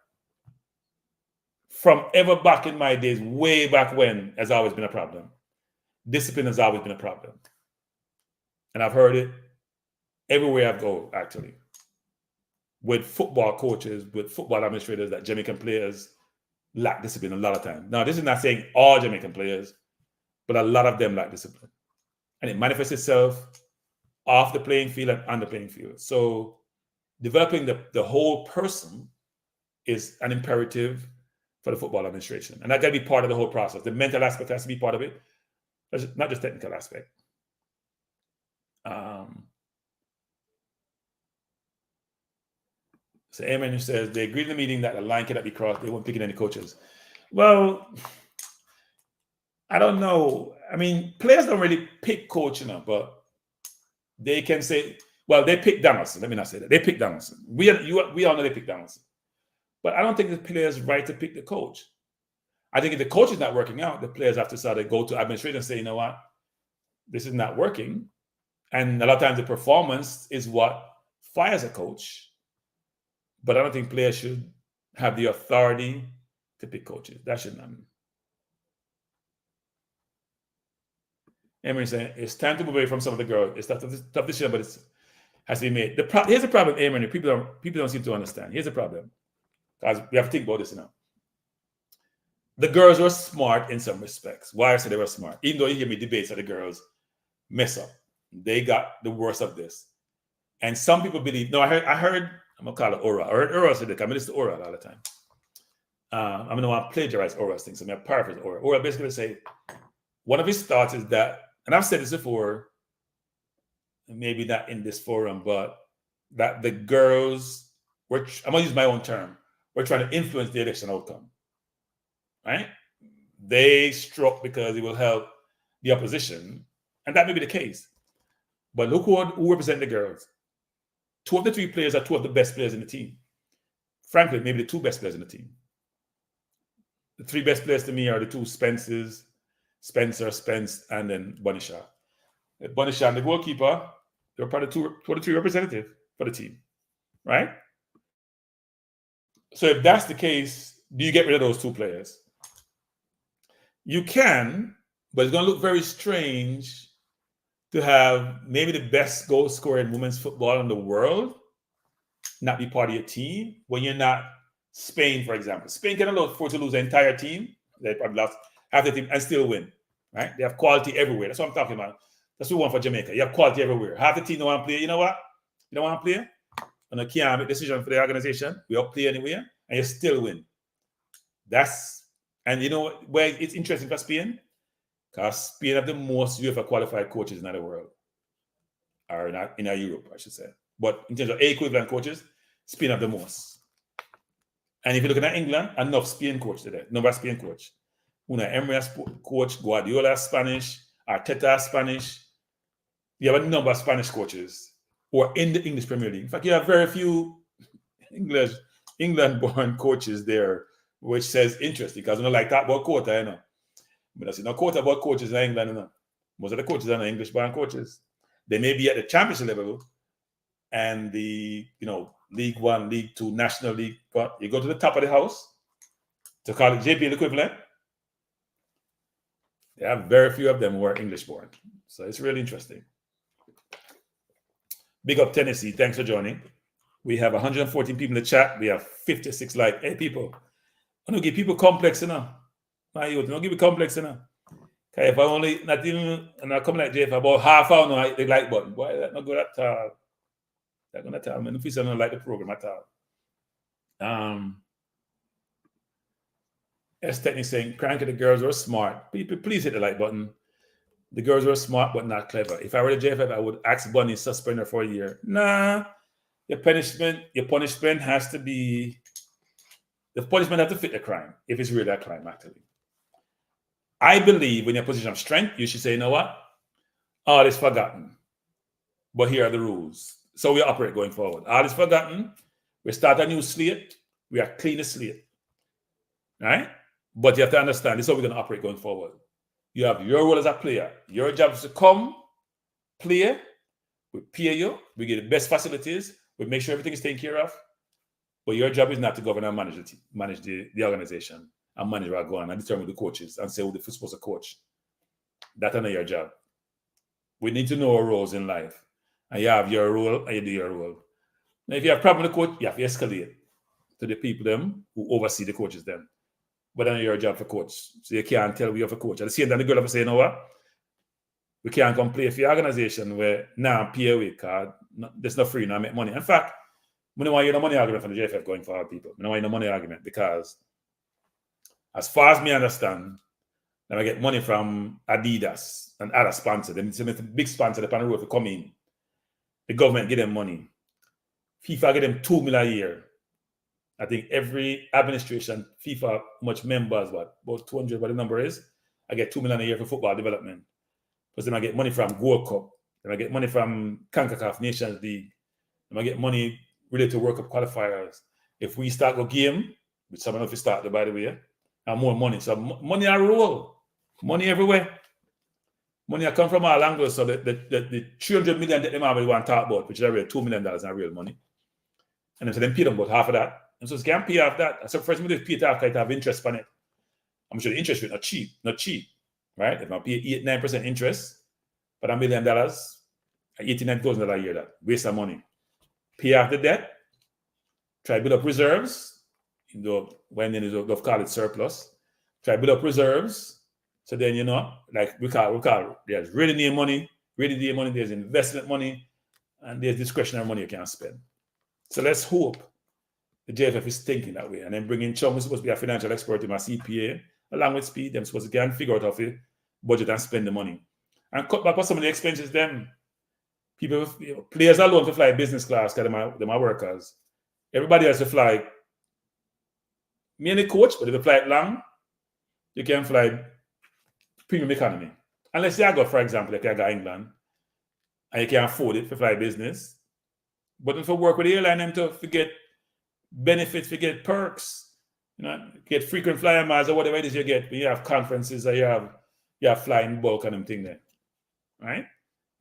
from ever back in my days, way back when, has always been a problem. Discipline has always been a problem. And I've heard it everywhere I go, actually. With football coaches, with football administrators, that Jamaican players lack discipline a lot of times. Now, this is not saying all Jamaican players, but a lot of them lack discipline. And it manifests itself off the playing field and on the playing field. So developing the whole person is an imperative for the football administration. And that got to be part of the whole process. The mental aspect has to be part of it, not just technical aspect. So Raymond says, they agreed in the meeting that the line cannot be crossed. They weren't picking any coaches. Well, I don't know. I mean, players don't really pick coach, but they can say, well, they pick Donaldson. Let me not say that. They pick Donaldson. We all know they pick Donaldson. But I don't think the players' right to pick the coach. I think if the coach is not working out, the players have to sort of go to administration and say, you know what, this is not working. And a lot of times the performance is what fires a coach. But I don't think players should have the authority to pick coaches. That shouldn't happen. Emery saying, it's time to move away from some of the girls. It's tough decision, but it has to be made. Here's the problem, Emery. People don't seem to understand. Here's the problem. Guys, we have to think about this now. The girls were smart in some respects. Why I say they were smart? Even though you hear me debates that the girls mess up. They got the worst of this. And some people believe, no, I heard, I'm going to call it Aura. I heard Aura say that. I mean, it's the Aura all the time. I'm going to want to plagiarize Aura's things. So I'm going to paraphrase Aura. Aura basically say, one of his thoughts is that, and I've said this before, maybe not in this forum, but that the girls, I'm going to use my own term, we're trying to influence the election outcome. Right? They struck because it will help the opposition. And that may be the case. But look who represent the girls. Two of the three players are two of the best players in the team. Frankly, maybe the two best players in the team. The three best players to me are the two Spencer, Spence, and then Bonisha. Bonisha and the goalkeeper, they're probably two of the three representatives for the team. Right? So if that's the case, do you get rid of those two players? You can, but it's going to look very strange to have maybe the best goal scorer in women's football in the world not be part of your team when you're not Spain, for example. Spain can afford to lose the entire team. They probably lost half the team and still win, right? They have quality everywhere. That's what I'm talking about. That's what we want for Jamaica. You have quality everywhere. Half the team don't want to play. You know what? You don't want to play? And you can't make a decision for the organization. We all play anywhere, and you still win. And you know where it's interesting for Spain? Because Spain have the most UEFA qualified coaches in the world. Or not in Europe, I should say. But in terms of equivalent coaches, Spain have the most. And if you look at England, enough Spain coach today. Number Spain coach. Una Emery coach, Guardiola Spanish, Arteta Spanish. You have a number of Spanish coaches who are in the English Premier League. In fact, you have very few England-born coaches there, which says interesting because we don't like that about quota, you know. But I see no quota about coaches in England, you know. Most of the coaches are not English-born coaches. They may be at the championship level and the, League One, League Two, National League, but you go to the top of the house to call it JPL equivalent. They have very few of them who are English-born. So it's really interesting. Big up Tennessee. Thanks for joining. We have 114 people in the chat. We have 56 like. Hey, people. I don't give people complex enough. My youth, don't give me complex enough. Okay, if I only, not even, and I come like JFF about half hour now, the like button. Boy, that's not good at all. That's not at all. I mean, if you don't like the program at all. S Technique saying, Cranky, the girls were smart. People, please hit the like button. The girls were smart but not clever. If I were the JFF, I would ask Bunny suspend her for a year. Nah, your punishment has to be, the punishment has to fit the crime, if it's really a crime, actually. I believe when you're in a position of strength, you should say, you know what? All is forgotten. But here are the rules. So we operate going forward. All is forgotten. We start a new slate. We are clean the slate. Right? But you have to understand, this is how we're going to operate going forward. You have your role as a player. Your job is to come, play, we pay you, we get the best facilities, we make sure everything is taken care of. But your job is not to govern and manage the organization and manage what's going on and determine the coaches and say who they're supposed to coach. That's not your job. We need to know our roles in life. And you have your role and you do your role. Now, if you have a problem with the coach, you have to escalate to the people them who oversee the coaches then. But then your job for coach. So you can't tell we have a coach. At the same time, the girl have to say, you know what? We can't come play for your organization where now pay a week card. There's no free, now make money. In fact, I don't want you no money argument from the JFF going forward, people. I don't want you no money argument because as far as me understand, then I get money from Adidas and other sponsors. Them it's a big sponsor the panel road to come in. The government give them money. FIFA give them $2 million a year. I think every administration, FIFA, much members, about 200, what the number is, I get $2 million a year for football development. Because then I get money from Gold Cup. Then I get money from CONCACAF Nations League. Then I get money related to World Cup qualifiers. If we start a game, which some of us start, by the way, and more money. So money I roll. Money everywhere. Money I come from all angles. So the 300 million that they want to talk about, which is already $2 million not real money. And then so pay them about half of that. And so you can't pay off that. So first, we pay it off because it have interest on it. I'm sure the interest rate not cheap, right? If I pay 8-9% interest for $1 million, $89,000 a year, that waste of money. Pay off the debt, try to build up reserves, when then they'll call it surplus. Try to build up reserves. So then, like we call there's ready need money, there's investment money, and there's discretionary money you can spend. So let's hope the JFF is thinking that way. And then bringing Chum, who's supposed to be a financial expert in my CPA, along with Speed, them supposed to figure out how to budget and spend the money. And cut back on some of the expenses, them. People, players alone to fly business class because they're my workers. Everybody has to fly. Me and the coach, but if you fly it long, you can fly premium economy. Unless you go, for example, like you go England, and you can afford it for fly business. But if you work with the airline, them to get benefits, to get perks, get frequent flyer miles or whatever it is you get. When you have conferences or you have flying bulk and them thing there, right?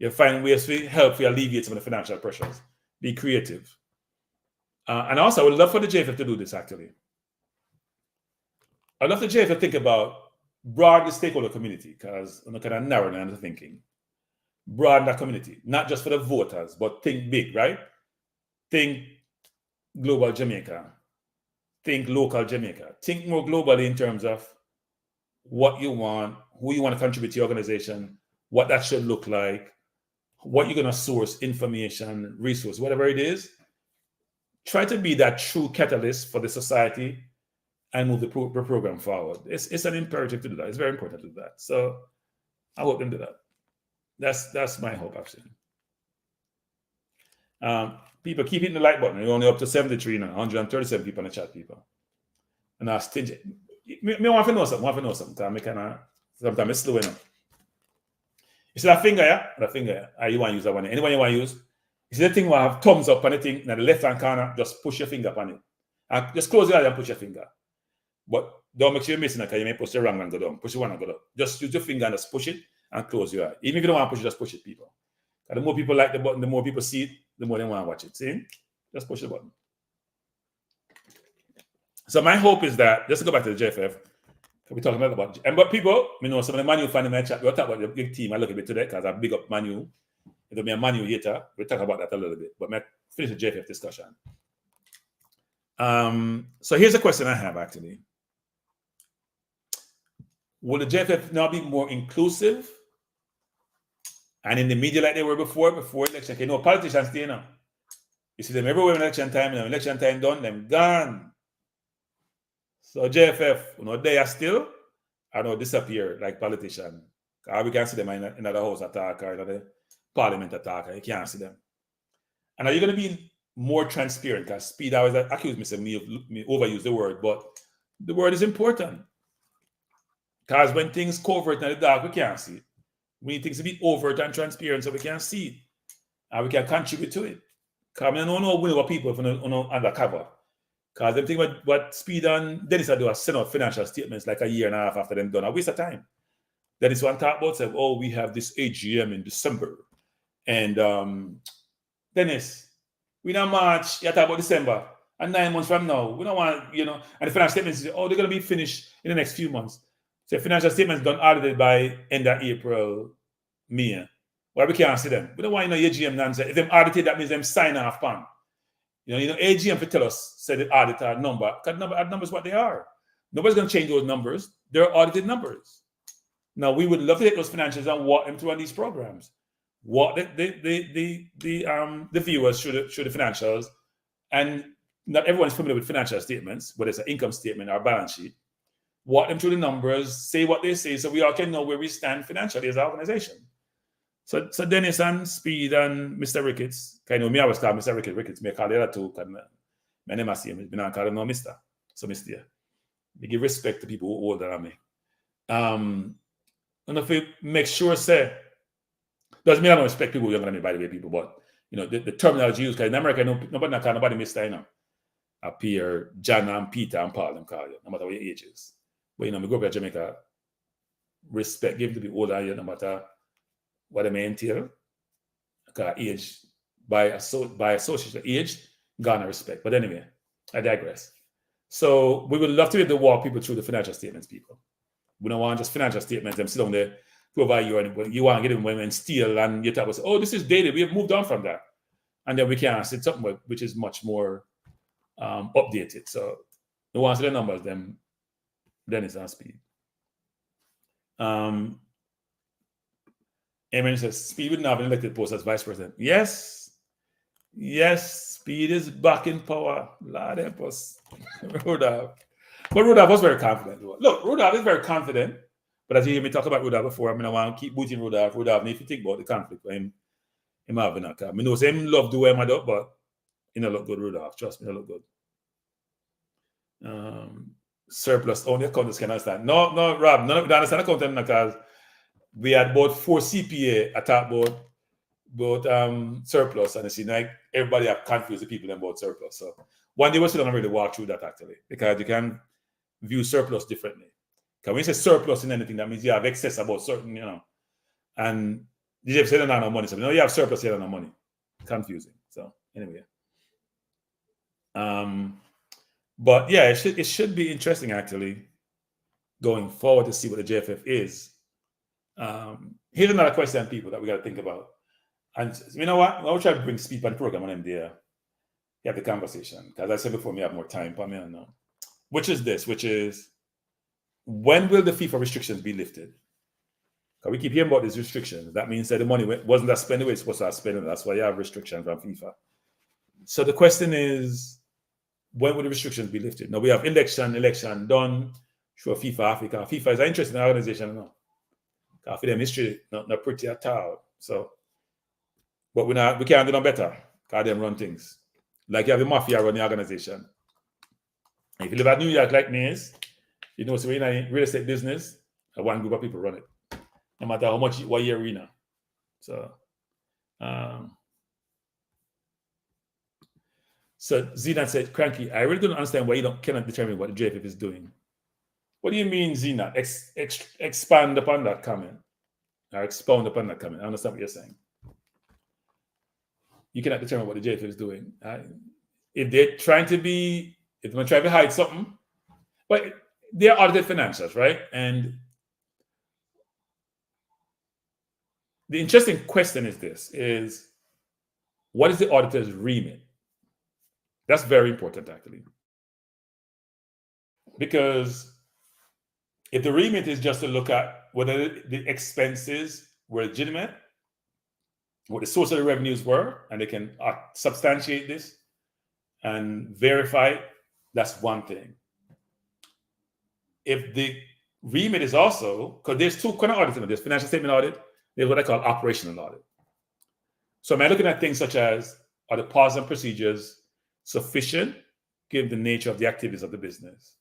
You find ways to help you alleviate some of the financial pressures. Be creative. And also, I would love for the JFF to do this, actually. I'd love the JFF to think about broad the stakeholder community, because I'm kind of narrow down the thinking. Broaden that community, not just for the voters, but think big, right? Think global Jamaica. Think local Jamaica. Think more globally in terms of what you want, who you want to contribute to your organization, what that should look like, what you're going to source, information, resource, whatever it is. Try to be that true catalyst for the society and move the program forward. It's an imperative to do that. It's very important to do that. So I hope them do that. That's my hope, actually. People keep hitting the like button. We're only up to 73 now, 137 people in the chat, people. And I stingy. Me want to know something. Because sometimes it's slow enough. You see that finger, yeah? That finger, yeah? You want to use that one. Anyone you want to use? You see the thing where I have thumbs up on the thing, in the left-hand corner, just push your finger upon it. And just close your eyes and push your finger. But don't make sure you're missing it, because you may push the wrong and go down. Push the one and go down. Just use your finger and just push it and close your eye. Even if you don't want to push it, just push it, people. And the more people like the button, the more people see it, the more they want to watch it. See? Just push the button. So my hope is that, just to go back to the JFF, we're talking about, but people, some of the Manu fan in my chat, we'll talk about the big team a little bit today, because I big up Manu. It'll be a Manu later. We'll talk about that a little bit. But may finish the JFF discussion. So here's a question I have actually. Will the JFF now be more inclusive and in the media like they were before election? You know, politicians stay now. You see them everywhere in election time, and election time done, them gone. So JFF, they are still, I don't disappear like politicians. We can see them in the house attack or in the parliament attack, you can't see them. And are you going to be more transparent? Because Speed always accused me of me overuse the word, but the word is important. Because when things covert in the dark, we can't see it. We need things to be overt and transparent so we can see it. And we can contribute to it. Because I don't know what people undercover. Because them think what Speed and Dennis are doing is send out financial statements like a year and a half after them done. A waste of time. Dennis one talk about said, we have this AGM in December. And Dennis, we don't March, you talk about December. And 9 months from now, we don't want, and the financial statements, they're going to be finished in the next few months. So financial statements done audited by end of April, May. Well, we can't see them. We don't want AGM nonsense. If them audited, that means them sign off on. AGM to tell us, say the auditor number, because numbers what they are. Nobody's going to change those numbers. They're audited numbers. Now, we would love to take those financials and walk them through on these programs. Walk the viewers through the financials. And not everyone's familiar with financial statements, whether it's an income statement or balance sheet. Walk them through the numbers, say what they say, so we all can know where we stand financially as an organization. So Dennis and Speed and Mr. Ricketts, me always call Mr. Ricketts may call the other two, my name is him, I call him no Mr. So Mr. We give respect to people who are older than me. And if we make sure, doesn't mean I don't respect people younger than me, by the way, people, but the terminology used, because in America, nobody call nobody Mr. Up here, John and Peter and Paul, them call you, no matter what your age is. But we go up to Jamaica, respect given to people older than you, no matter what they may entail. Because age, by association, age, garner respect. But anyway, I digress. So we would love to be able to walk people through the financial statements, people. We don't want just financial statements, them sit down there, provide you, and you want to get them and steal, and you talk about, this is dated, we have moved on from that. And then we can see something which is much more updated. So the ones with the numbers, them Dennis and Speed. Eamon says Speed would not have been elected post as vice president. Yes, Speed is back in power. Lord help us. Rudolph. But Rudolph was very confident. Look, Rudolph is very confident. But as you hear me talk about Rudolph before, I want to keep booting Rudolph. Rudolph, if you think about the conflict for him having a car. I know him love the way I'm up, but he don't look good, Rudolph. Trust me, he don't look good. Surplus, only accountants can understand. No, Rob, none of the understand accountant because we had both 4 CPA attack both surplus, and you see, like everybody have confused the people about surplus. So one day we're still gonna really walk through that actually, because you can view surplus differently. Because when you say surplus in anything, that means you have excess about certain, and you just say you don't have no money. So you have surplus, you don't have no money. Confusing. So anyway. But yeah, it should be interesting actually going forward to see what the JFF is. Here's another question, people, that we got to think about. And you know what? I'll try to bring Speed on the program on them there. You have the conversation. Because I said before, we have more time. But I don't know. Which is when will the FIFA restrictions be lifted? Because we keep hearing about these restrictions. That means that the money wasn't that spent the way it's supposed to have spent. That's why you have restrictions from FIFA. So the question is, when will the restrictions be lifted? Now we have election done through FIFA Africa. FIFA is an interesting organization now. For them history, not pretty at all. So, but we can't do no better. Because them run things. Like you have the mafia run the organization. If you live at New York like me, so we're in a real estate business, one group of people run it. No matter how much, what year arena. So, so Zina said, Cranky, I really don't understand why you cannot determine what the JFF is doing. What do you mean, Zina? Expand upon that comment. Or expound upon that comment. I understand what you're saying. You cannot determine what the JFF is doing. If they're trying to hide something, but they're audited financials, right? And The interesting question is this: is what is the auditor's remit? That's very important, actually, because if the remit is just to look at whether the expenses were legitimate, what the source of the revenues were, and they can substantiate this and verify it, that's one thing. If the remit is also, because there's two kind of auditing, there's financial statement audit, there's what I call operational audit. So am I looking at things such as, are the policies and procedures sufficient given the nature of the activities of the business?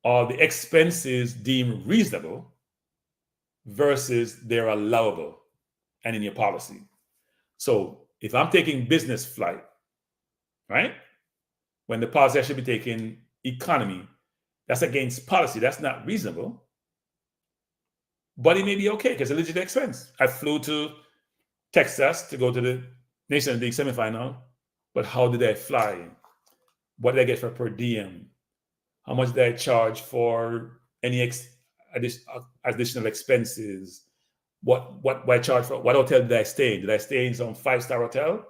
Are the expenses deemed reasonable versus they're allowable and in your policy? So if I'm taking business flight, right, when the policy I should be taking economy, that's against policy. That's not reasonable. But it may be okay because it's a legitimate expense. I flew to Texas to go to the Nations League semifinal, but how did I fly? What did I get for per diem? How much did I charge for any additional expenses? What I charge for? What hotel did I stay in? Did I stay in some 5-star hotel?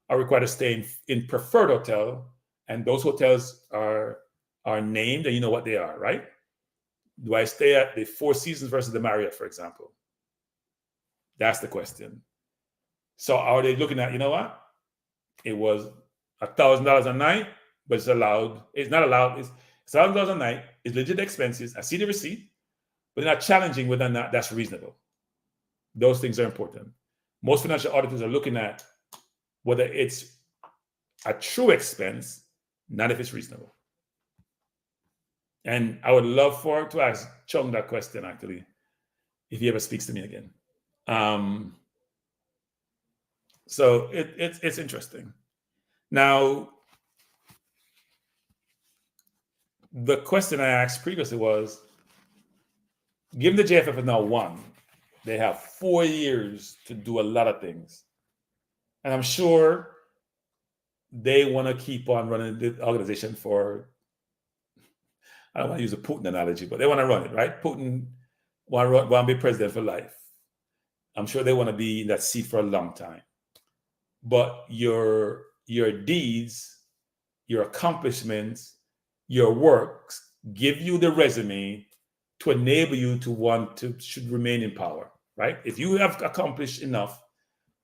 Or required to stay in preferred hotel? And those hotels are named, and you know what they are, right? Do I stay at the Four Seasons versus the Marriott, for example? That's the question. So are they looking at, you know what? It was $1,000 a night, but it's allowed. It's not allowed. It's $1,000 a night. It's legit expenses. I see the receipt, but they're not challenging whether or not that's reasonable. Those things are important. Most financial auditors are looking at whether it's a true expense, not if it's reasonable. And I would love to ask Chung that question, actually, if he ever speaks to me again. So it's interesting. Now, the question I asked previously was, given the JFF is now won, they have 4 years to do a lot of things. And I'm sure they want to keep on running the organization for, I don't want to use a Putin analogy, but they want to run it, right? Putin want to be president for life. I'm sure they want to be in that seat for a long time. But your deeds, your accomplishments, your works give you the resume to enable you to should remain in power, right? If you have accomplished enough,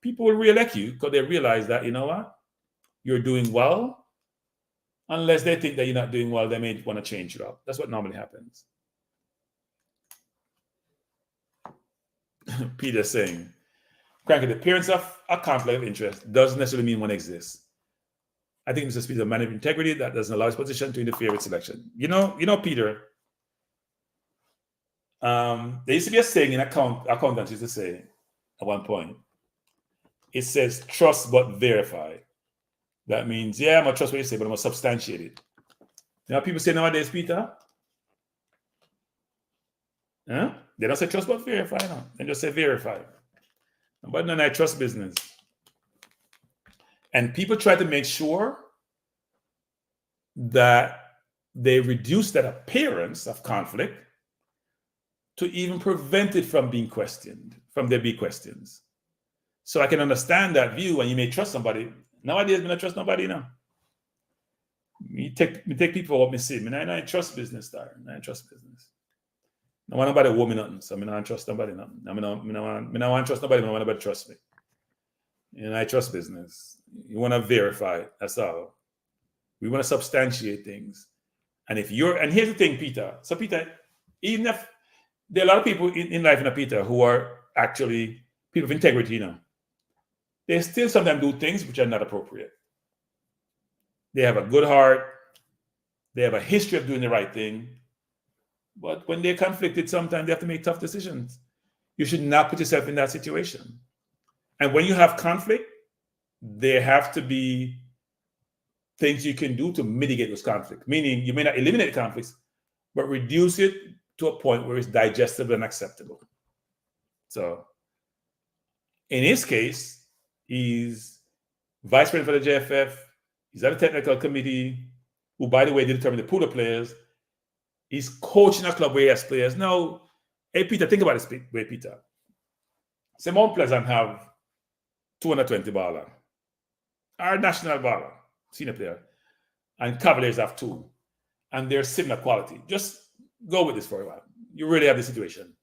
people will reelect you because they realize that, you know what, you're doing well. Unless they think that you're not doing well, they may want to change you up. That's what normally happens. Peter saying, Cranky, the appearance of a conflict of interest doesn't necessarily mean one exists. I think Mr. Speaker, a man of integrity that doesn't allow his position to interfere with selection. You know, Peter, there used to be a saying in accountants used to say at one point, it says trust but verify. That means, yeah, I'm going to trust what you say, but I'm going to substantiate it. You know what people say nowadays, Peter? Huh? They don't say trust but verify. No. They just say verify. But then I trust business. And people try to make sure that they reduce that appearance of conflict to even prevent it from being questioned, from there be questions. So I can understand that view, and you may trust somebody. Nowadays, I don't trust nobody now. Me take people what me see. I trust business, I trust business. I want nobody owe me nothing, so I don't trust nobody nothing. I don't want to trust nobody, but I want nobody to trust me. And I trust business. You want to verify it, that's all. We want to substantiate things. And here's the thing, Peter. So Peter, even if there are a lot of people in life, Peter, who are actually people of integrity, they still sometimes do things which are not appropriate. They have a good heart. They have a history of doing the right thing. But when they're conflicted, sometimes they have to make tough decisions. You should not put yourself in that situation. And when you have conflict, there have to be things you can do to mitigate those conflicts. Meaning you may not eliminate conflicts, but reduce it to a point where it's digestible and acceptable. So in his case, he's vice president for the JFF. He's at a technical committee, who, by the way, determine the pool of players. He's coaching a club where he has players. Now, hey, Peter, think about this way, Peter. Say Mount Pleasant have 220 baller, our national baller, senior player, and Cavaliers have 2, and they're similar quality. Just go with this for a while. You really have the situation.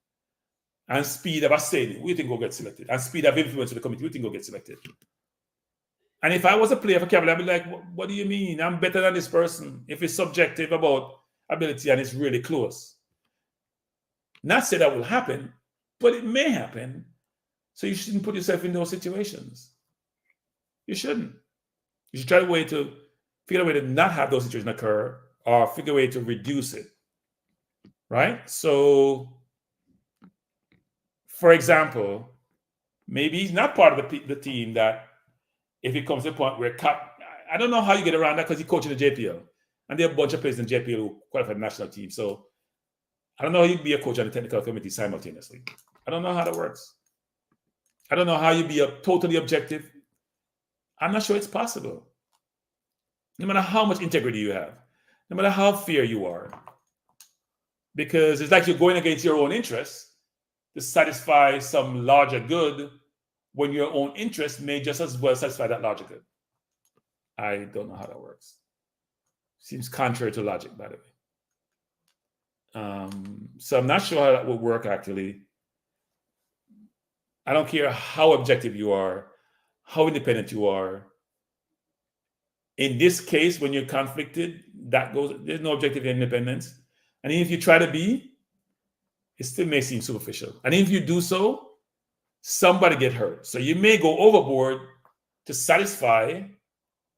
And speed of a stadium, we think will get selected. And speed of influence to the committee, we think will get selected. And if I was a player for Cavaliers, I'd be like, what do you mean? I'm better than this person. If it's subjective about ability and it's really close. Not say that will happen, but it may happen. So you shouldn't put yourself in those situations. You shouldn't. You should try to figure a way to not have those situations occur, or figure a way to reduce it. Right? So, for example, maybe he's not part of the team that, if it comes to a point where I don't know how you get around that, because he coaches the JPL, and there are a bunch of players in JPL who qualify for the national team. So I don't know how you'd be a coach on the technical committee simultaneously. I don't know how that works. I don't know how you'd be totally objective. I'm not sure it's possible. No matter how much integrity you have, no matter how fair you are, because it's like you're going against your own interests to satisfy some larger good, when your own interest may just as well satisfy that larger good. I don't know how that works. Seems contrary to logic, by the way. So I'm not sure how that would work, actually. I don't care how objective you are, how independent you are. In this case, when you're conflicted, there's no objective independence. And even if you try to be, it still may seem superficial. And if you do so, somebody get hurt. So you may go overboard to satisfy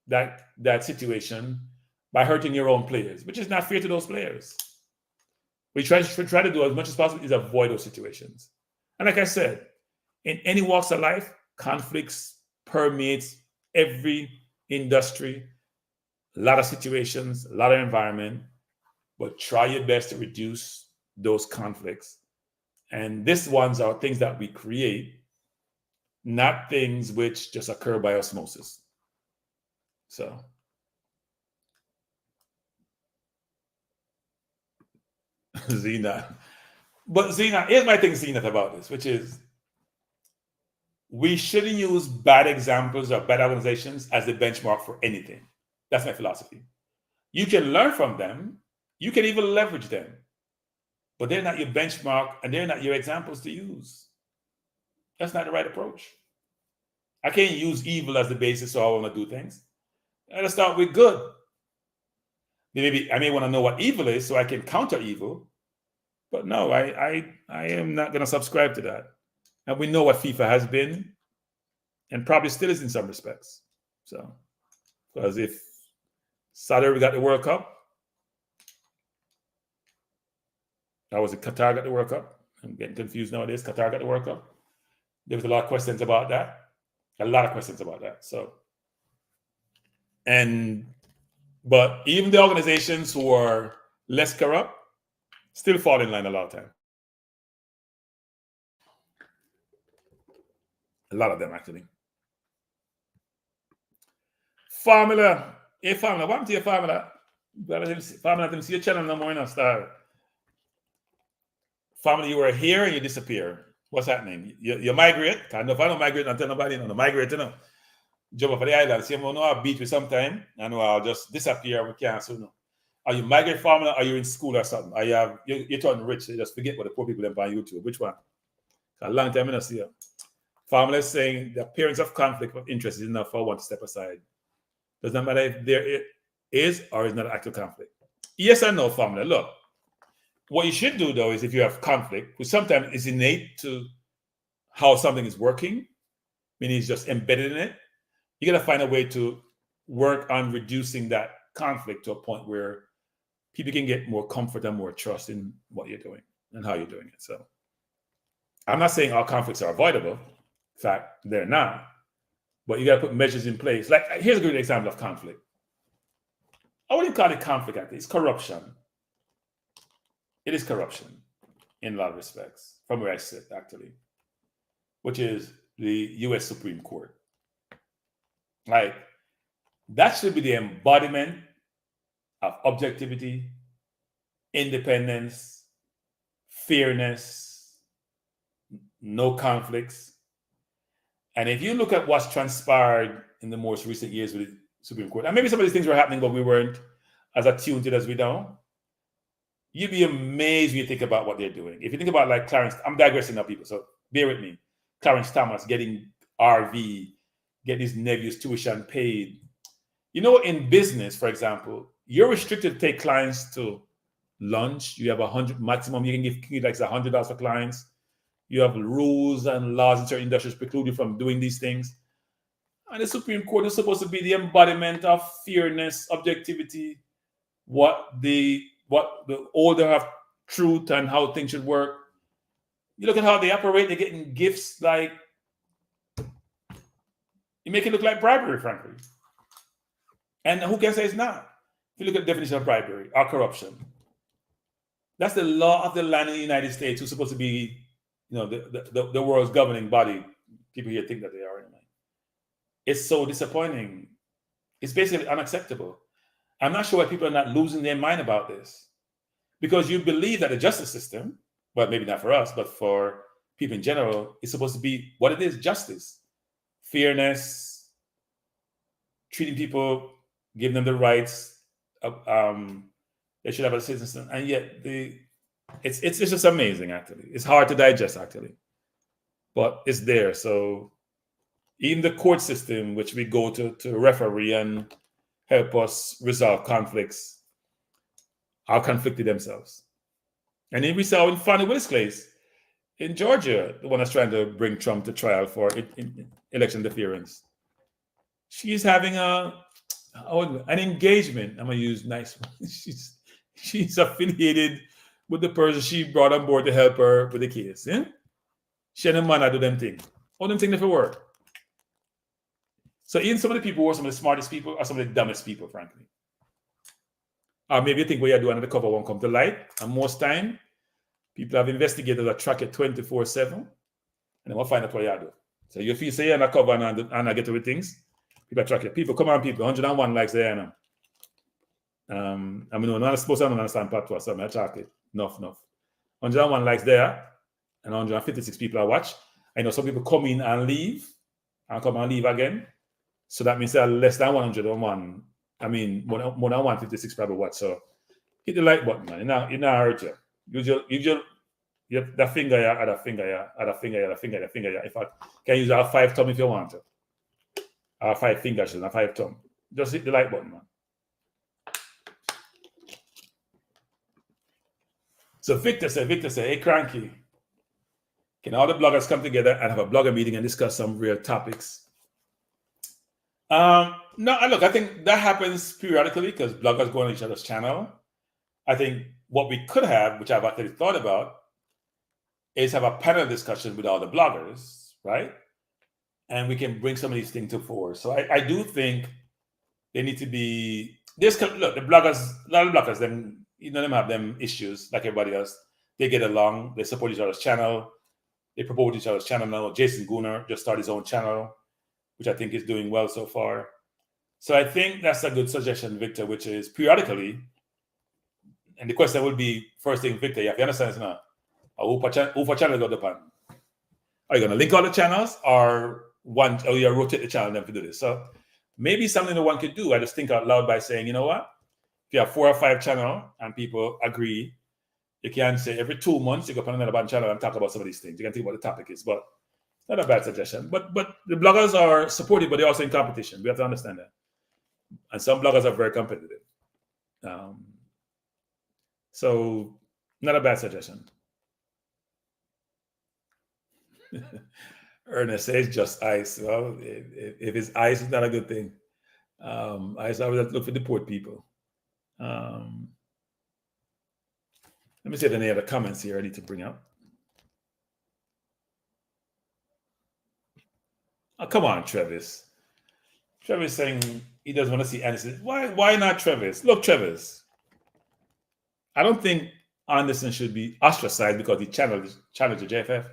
that situation by hurting your own players, which is not fair to those players. We try to do as much as possible is avoid those situations. And like I said, in any walks of life, conflicts permeates every industry, a lot of situations, a lot of environment, but try your best to reduce those conflicts. And these ones are things that we create, not things which just occur by osmosis. So. Zena. But Zena, here's my thing, Zena, about this, which is we shouldn't use bad examples or bad organizations as the benchmark for anything. That's my philosophy. You can learn from them. You can even leverage them. But they're not your benchmark and they're not your examples to use. That's not the right approach. I can't use evil as the basis of how I want to do things. I gotta start with good. Maybe I may want to know what evil is so I can counter evil. But no, I am not going to subscribe to that. And we know what FIFA has been and probably still is in some respects. So, because if Saudi Arabia got the World Cup, that was it, Qatar got the World Cup. I'm getting confused nowadays. Qatar got the World Cup. There was a lot of questions about that. A lot of questions about that. So, but even the organizations who are less corrupt still fall in line a lot of time. A lot of them, actually. Formula. Hey, Formula. What happened to your Formula? Formula, let me see your channel no more now, Star. Formula, you were here and you disappear. What's happening? You migrate? If I don't migrate, don't tell nobody. No, migrate, you know. Jump off of the island. See, I know I'll beat you sometime. I know I'll just disappear. We can't. So, no. Are you migrate Formula? Or are you in school or something? You're turning rich. So you just forget what the poor people have on YouTube. Which one? A long time I don't see you. Formula is saying the appearance of conflict of interest is enough for one to step aside. Does not matter if there is or is not actual conflict. Yes or no, Formula. Look, what you should do though is if you have conflict, which sometimes is innate to how something is working, meaning it's just embedded in it, you got to find a way to work on reducing that conflict to a point where people can get more comfort and more trust in what you're doing and how you're doing it. So I'm not saying all conflicts are avoidable. In fact, they're not. But you got to put measures in place. Like, here's a good example of conflict. I wouldn't call it conflict, actually. It's corruption. It is corruption in a lot of respects, from where I sit, actually, which is the U.S. Supreme Court. Like, that should be the embodiment of objectivity, independence, fairness, no conflicts. And if you look at what's transpired in the most recent years with the Supreme Court, and maybe some of these things were happening, but we weren't as attuned to it as we know, you'd be amazed when you think about what they're doing. If you think about like Clarence, I'm digressing now, people, so bear with me. Clarence Thomas getting RV, get his nephew's tuition paid. You know, in business, for example, you're restricted to take clients to lunch. You have 100 maximum. You can give like $100 for clients. You have rules and laws in certain industries preclude you from doing these things. And the Supreme Court is supposed to be the embodiment of fairness, objectivity, what the order of truth and how things should work. You look at how they operate, they're getting gifts like, you make it look like bribery, frankly. And who can say it's not? If you look at the definition of bribery or corruption, that's the law of the land in the United States, who's supposed to be, you know, the world's governing body. People here think that they are anyway. It's so disappointing. It's basically unacceptable. I'm not sure why people are not losing their mind about this, because you believe that the justice system, well, maybe not for us, but for people in general, is supposed to be what it is: justice, fairness, treating people, giving them the rights they should have a citizen. And yet it's just amazing, actually. It's hard to digest, actually, but it's there. So even the court system, which we go to referee and help us resolve conflicts, are conflicted themselves. And then we saw in Fannie Willis case in Georgia, the one that's trying to bring Trump to trial for election interference. She's having an engagement. I'm gonna use nice one. She's affiliated with the person she brought on board to help her with the case. Yeah? She and the man do them thing. All them things never work. So even some of the people who are some of the smartest people are some of the dumbest people, frankly. Or maybe you think what you're doing under cover won't come to light. And most time, people have investigators that track it 24/7, and then we'll find out what you do. So if you say you're undercover and I get away with things, people track it. People, come on, people, 101 likes there now. I mean, I'm not supposed to understand part two, so I track it. Enough. 101 likes there, and 156 people are watch. I know some people come in and leave, and come and leave again. So that means there are less than 101. I mean, more than 156 people watch. So hit the like button, man. It not hurt you. You have the finger here, other finger here, other finger here, other finger here, finger here. In fact, you can use our 5 thumb if you want to. Our 5 fingers and 5 thumb. Just hit the like button, man. So Victor said, hey, Cranky, can all the bloggers come together and have a blogger meeting and discuss some real topics? No, look, I think that happens periodically because bloggers go on each other's channel. I think what we could have, which I've actually thought about, is have a panel discussion with all the bloggers, right? And we can bring some of these things to fore. So I do think they need to be this. Look, the bloggers, a lot of bloggers, them, you know, them have them issues like everybody else. They get along, they support each other's channel, they promote each other's channel. Now Jason Gooner just started his own channel, which I think is doing well so far. So I think that's a good suggestion, Victor, which is periodically. And the question would be, first thing, Victor, you have to understand this now. Who channel got the pan? Are you going to link all the channels or you rotate the channel then to do this? So maybe something that one could do, I just think out loud by saying, you know what? If you have 4 or 5 channels and people agree, you can say every 2 months you go on another band channel and talk about some of these things. You can think what the topic is, but not a bad suggestion. But the bloggers are supportive, but they're also in competition. We have to understand that. And some bloggers are very competitive. So not a bad suggestion. Ernest says just ice. Well, if it's ice, it's not a good thing. Ice, I would look for deport people. Let me see if any other comments here I need to bring up. Oh, come on, Travis. Travis saying he doesn't want to see Anderson. Why not Travis? Look, Travis. I don't think Anderson should be ostracized because he challenged the JFF.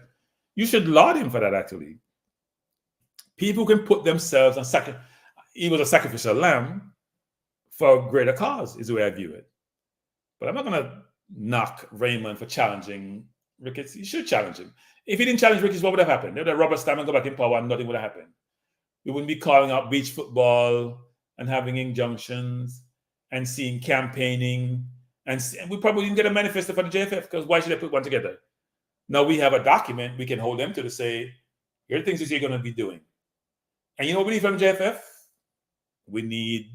You should laud him for that, actually. People can put themselves on he was a sacrificial lamb for a greater cause, is the way I view it. But I'm not going to knock Raymond for challenging Ricketts. You should challenge him. If he didn't challenge Ricketts, what would have happened? They would have rubber stamp and go back in power and nothing would have happened. We wouldn't be calling out beach football and having injunctions and seeing campaigning. And we probably didn't get a manifesto for the JFF, because why should I put one together? Now we have a document we can hold them to say, here are the things that you're going to be doing. And you know what we need from JFF? We need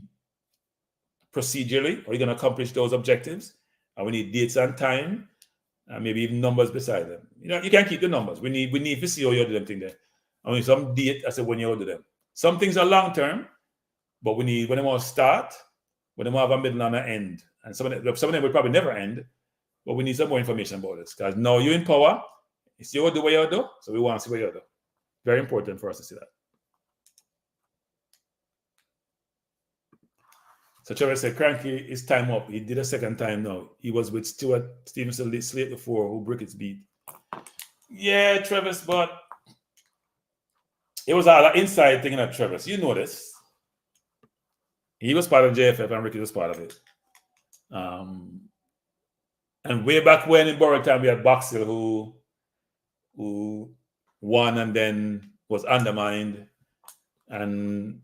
procedurally, are you going to accomplish those objectives? And we need dates and time, and maybe even numbers beside them. You know, you can't keep the numbers. We need to see how you do them thing there. I mean, some date, I said when you do them. Some things are long term, but we need when they want to start, when they want to have a middle and an end. And some of them will probably never end, but we need some more information about this. Because now you're in power, you see what you do, so we want to see what you do. Very important for us to see that. So Trevor said, Cranky, his time up. He did a second time now. He was with Stevenson Slate before, who Ricketts beat. Yeah, Travis, but it was all an inside thing at Travis. You know this. He was part of JFF and Ricketts was part of it. And way back when in Borough time, we had Boxill who won and then was undermined. And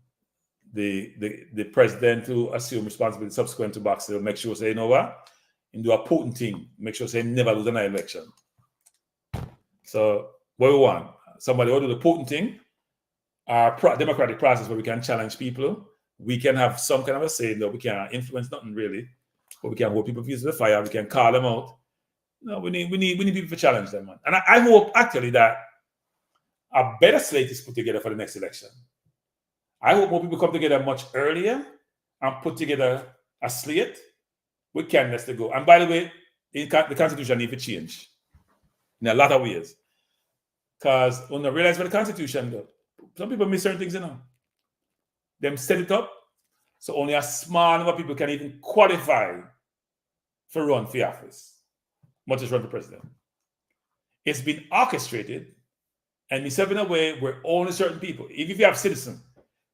the president who assumed responsibility subsequent to Boxill make sure say, you know what? And do a potent thing. Make sure say never lose an election. So what we want? Somebody who do the potent thing, our democratic process where we can challenge people. We can have some kind of a say, no, we can't influence nothing really, but we can hold people to the fire, we can call them out. No, we need people to challenge them, man. And I hope actually that a better slate is put together for the next election. I hope more people come together much earlier and put together a slate with candidates to go. And by the way, the Constitution needs to change in a lot of ways. Because when I realize what the Constitution does, some people miss certain things, you know. Them set it up so only a small number of people can even qualify for run for office, much as run for president. It's been orchestrated and it's in a way where only certain people, even if you have citizens,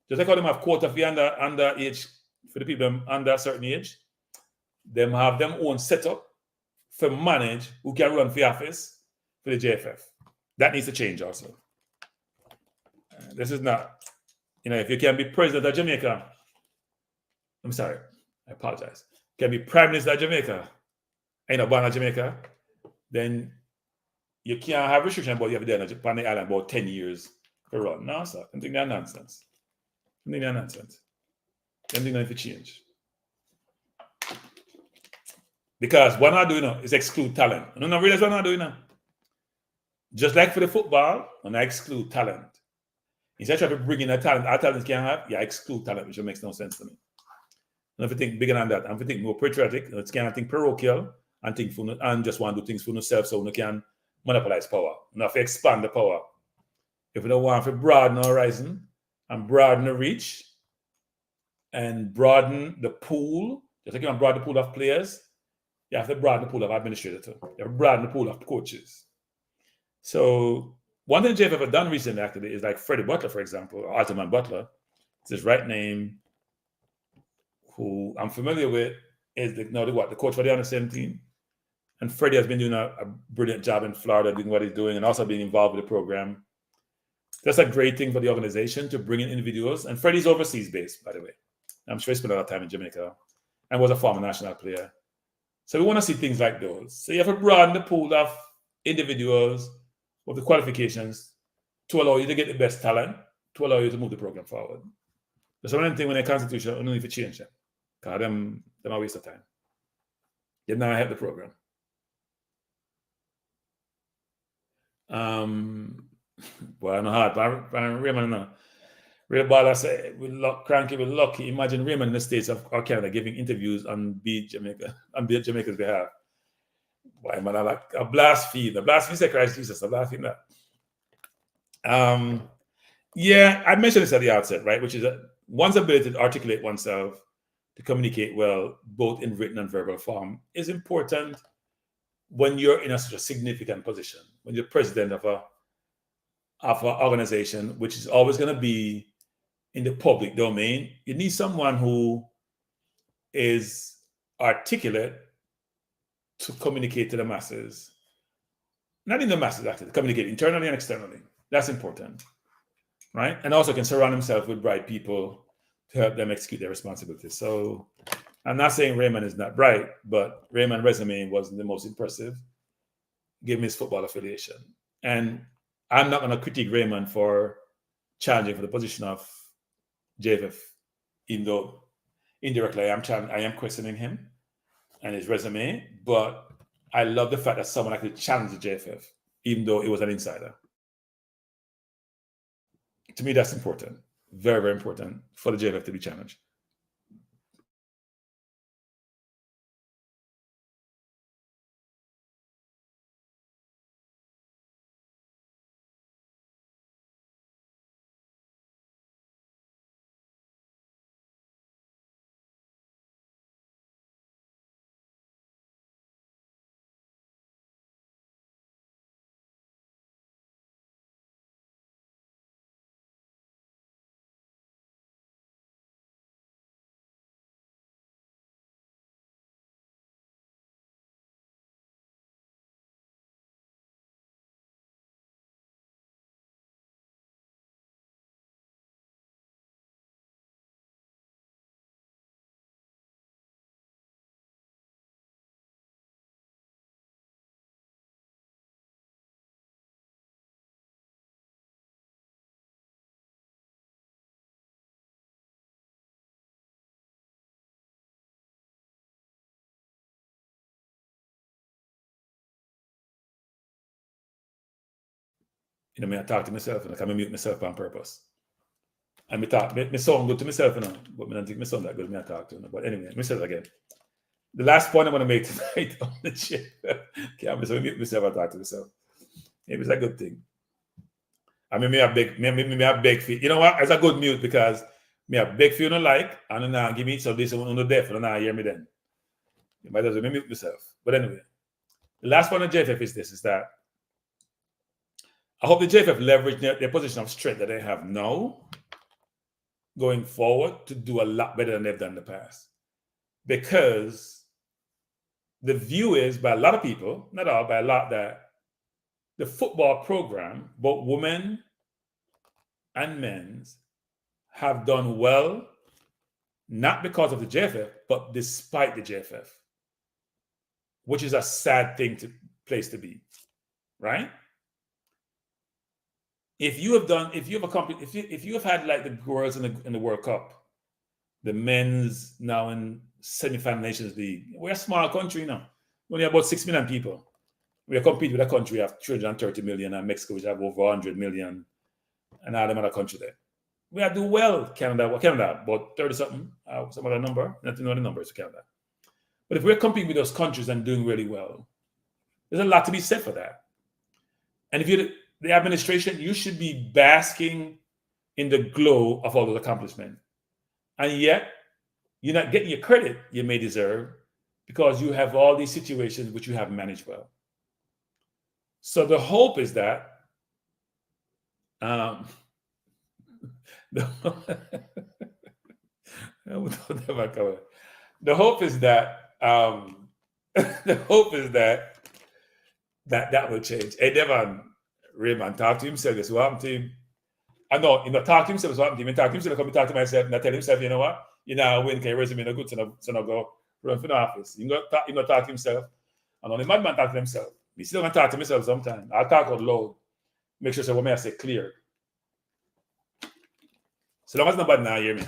just like how them have quota for under age, for the people under a certain age, them have them own setup for manage who can run for office for the JFF. That needs to change also. This is not, you know, if you can be president of Jamaica, I'm sorry, I apologize. Can be prime minister of Jamaica, and you're born in Jamaica, then you can't have restriction about you have there on the island about 10 years to run. No, sir. I think that's nonsense. I think that's nonsense. I think that need to change. Because what I'm doing now is exclude talent. You don't realize what I'm doing now? Just like for the football, when I exclude talent. Instead of trying to bring in a talent, our talents can't have, I exclude talent, which makes no sense to me. And if you think bigger than that, I'm thinking more patriotic, it's kind of think parochial, and think for and just want to do things for themselves so we can monopolize power. Now, if we expand the power, if we don't want to broaden our horizon and broaden the reach and broaden the pool, just like you want to broaden the pool of players, you have to broaden the pool of administrators too. You have to broaden the pool of coaches. So one thing JFF have done recently actually is like Freddie Butler, for example, or Alderman Butler, it's his right name, who I'm familiar with, is the coach for the under-17. And Freddie has been doing a brilliant job in Florida, doing what he's doing, and also being involved with the program. That's a great thing for the organization to bring in individuals. And Freddie's overseas based, by the way. I'm sure he spent a lot of time in Jamaica and was a former national player. So we want to see things like those. So you have to broaden the pool of individuals with the qualifications to allow you to get the best talent, to allow you to move the program forward. There's one thing when the Constitution, you don't need to change them. Because them are a waste of time. They now help the program. Well, I know hard, but Raymond, no. Real baller say, Cranky, we're lucky. Imagine Raymond in the States of Canada giving interviews on Jamaica's behalf. Why, man, I like a blaspheme. The blaspheme said Christ Jesus, a blaspheme that. Yeah, I mentioned this at the outset, right? Which is one's ability to articulate oneself, to communicate well, both in written and verbal form, is important when you're in such a significant position, when you're president of an organization, which is always going to be in the public domain. You need someone who is articulate to communicate to the masses. not in the masses, actually, communicate internally and externally. That's important, right? And also can surround himself with bright people to help them execute their responsibilities. So I'm not saying Raymond is not bright, but Raymond's resume wasn't the most impressive, given his football affiliation. And I'm not going to critique Raymond for challenging for the position of JFF, even though indirectly I am questioning him and his resume, but I love the fact that someone actually challenged the JFF, even though it was an insider. To me, that's important. Very, very important for the JFF to be challenged. You know, I talk to myself and I can mute myself on purpose. And me sound good to myself, but I don't think me sound that good when I talk to him. But anyway, myself again. The last point I want to make tonight on the chip. Okay, I'm just going to mute myself and talk to myself. Maybe it's a good thing. I mean, me have big feet. You know what? It's a good mute because me have big feet on like, and then give me so this on the deaf, and then hear me then. You might as well mute myself. But anyway, the last point on JFF is this: is that I hope the JFF leverage their position of strength that they have now going forward to do a lot better than they've done in the past. Because the view is by a lot of people, not all, by a lot, that the football program, both women and men's, have done well, not because of the JFF, but despite the JFF, which is a sad place to be, right? If you have had like the girls in the World Cup, the men's now in semi-final Nations League, we're a small country now. We only have about 6 million people. We are competing with a country we have 330 million, and Mexico, which have over 100 million, and all them other countries there. We are do well. Canada, about 30 something, some other number. Not to know the numbers of Canada. But if we're competing with those countries and doing really well, there's a lot to be said for that. And if you're the administration, you should be basking in the glow of all those accomplishments. And yet, you're not getting your credit you may deserve because you have all these situations which you have managed well. So the hope is that the hope is that that will change. Hey, Devon, Raymond, talk to himself. This is what happened to him. I know, talk to himself. What happened to him. Talk to himself. Come talk to myself. And I tell himself, you know what? You know, when can resume no good, so no go run for the office. You know, talk to himself. And only madman talk to himself. Me still gonna talk to myself sometimes. I'll talk out loud. Make sure what I say clear. So long as nobody now hear me,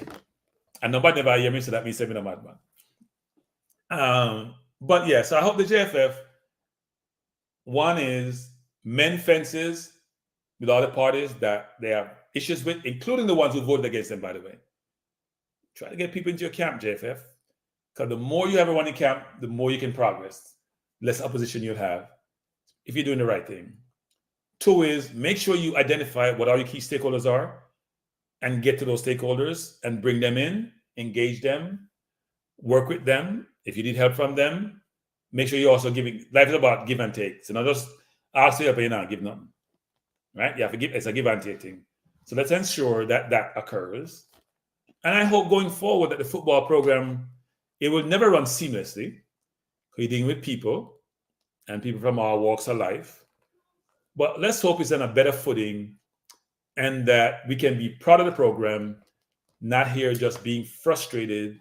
and nobody never hear me, so that means I'm a madman. But yeah, so I hope the JFF. One is men fences with all the parties that they have issues with, including the ones who voted against them, by the way. Try to get people into your camp, JFF, because the more you have everyone in camp, the more you can progress, less opposition you'll have if you're doing the right thing. Two is make sure you identify what all your key stakeholders are and get to those stakeholders and bring them in, engage them, work with them. If you need help from them, make sure you're also giving. Life is about give and take. So not just ask for help and you're not give nothing. Right? You have to give. It's a give and take thing. So let's ensure that that occurs. And I hope going forward that the football program, it will never run seamlessly. You're dealing with people and people from all walks of life. But let's hope it's on a better footing and that we can be proud of the program, not here just being frustrated.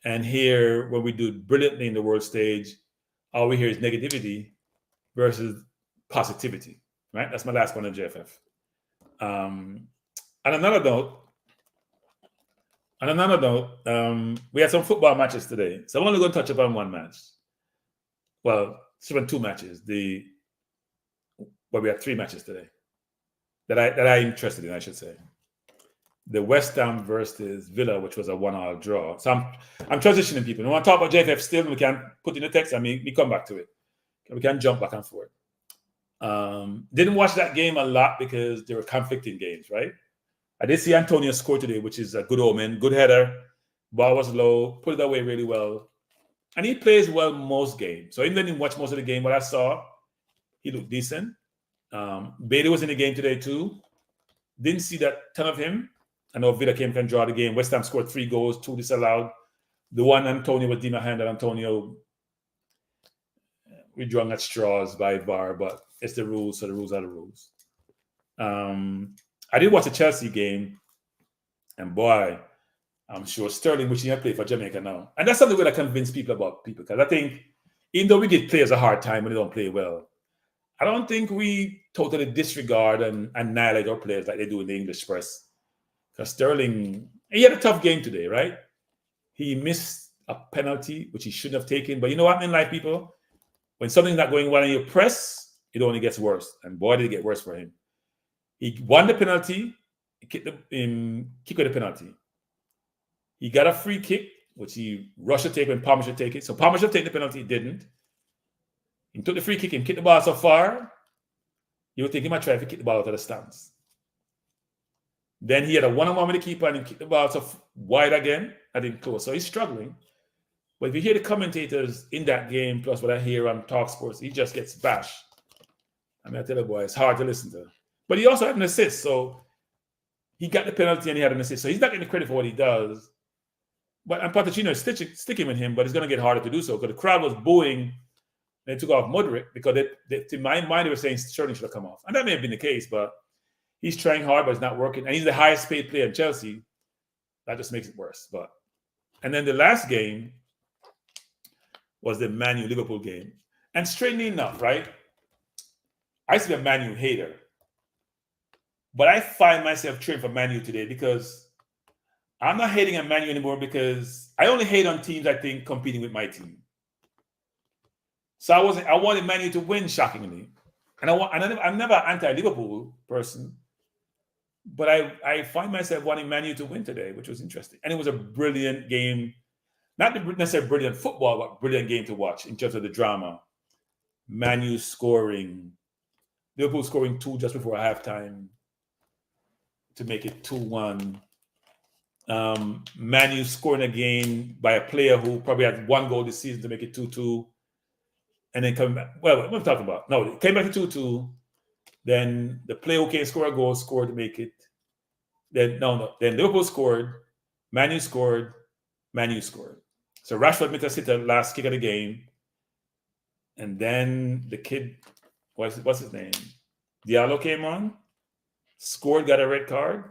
And here, when we do brilliantly in the world stage, all we hear is negativity versus positivity, right? That's my last one on JFF. On another note, we had some football matches today. So I'm only going to touch upon one match. Well, it's even two matches. We had three matches today that I'm interested in, I should say. The West Ham versus Villa, which was a 1-1 draw. So I'm transitioning people. I want to talk about JFF still. We can put in the text. We come back to it. We can jump back and forth. Didn't watch that game a lot because there were conflicting games, right? I did see Antonio score today, which is a good omen. Good header. Ball was low. Put it away really well. And he plays well most games. So even though I didn't watch most of the game, what I saw, he looked decent. Bailey was in the game today too. Didn't see that ton of him. I know Villa came and draw the game. West Ham scored 3 goals, 2 disallowed. The one Antonio was deemed a hand, and Antonio we drawn at straws by VAR, but it's the rules, so the rules are the rules. I did watch the Chelsea game, and boy, I'm sure Sterling wishing I play for Jamaica now. And that's something that I convince people about people, because I think even though we give players a hard time when they don't play well, I don't think we totally disregard and annihilate our players like they do in the English press. Because Sterling, he had a tough game today, right? He missed a penalty, which he shouldn't have taken. But you know what in life, people? When something's not going well in your press, it only gets worse. And boy, did it get worse for him. He won the penalty. He kicked with the penalty. He got a free kick, which he rushed to take when Palmer should take it. So Palmer should take the penalty. He didn't. He took the free kick and kicked the ball so far, you would think he might try to kick the ball out of the stands. Then he had a one-on-one with the keeper and he kicked the ball so wide again. I didn't close. So he's struggling. But if you hear the commentators in that game, plus what I hear on Talk Sports, he just gets bashed. I tell you, boy, it's hard to listen to. But he also had an assist. So he got the penalty and he had an assist. So he's not getting the credit for what he does. But Pochettino is sticking with him, but it's going to get harder to do so because the crowd was booing. They took off Modric because to my mind, they were saying Sterling should have come off. And that may have been the case, but he's trying hard, but it's not working. And he's the highest paid player in Chelsea. That just makes it worse. And then the last game was the Manu Liverpool game. And strangely enough, right? I used to be a Manu hater. But I find myself cheering for Manu today because I'm not hating on Manu anymore because I only hate on teams, I think, competing with my team. So I wanted Manu to win, shockingly. And I'm never an anti-Liverpool person, but I find myself wanting Manu to win today, which was interesting. And it was a brilliant game. Not necessarily brilliant football, but brilliant game to watch in terms of the drama. Manu scoring. Liverpool scoring 2 just before halftime to make it 2-1. Manu scoring again by a player who probably had 1 goal this season to make it 2-2. And then coming back. Well, what am I talking about? No, it came back to 2-2. Then the player who can't score a goal scored to make it. Then Liverpool scored. Manu scored. Manu scored. So Rashford made us hit the last kick of the game. And then the kid, what's his name? Diallo came on. Scored, got a red card.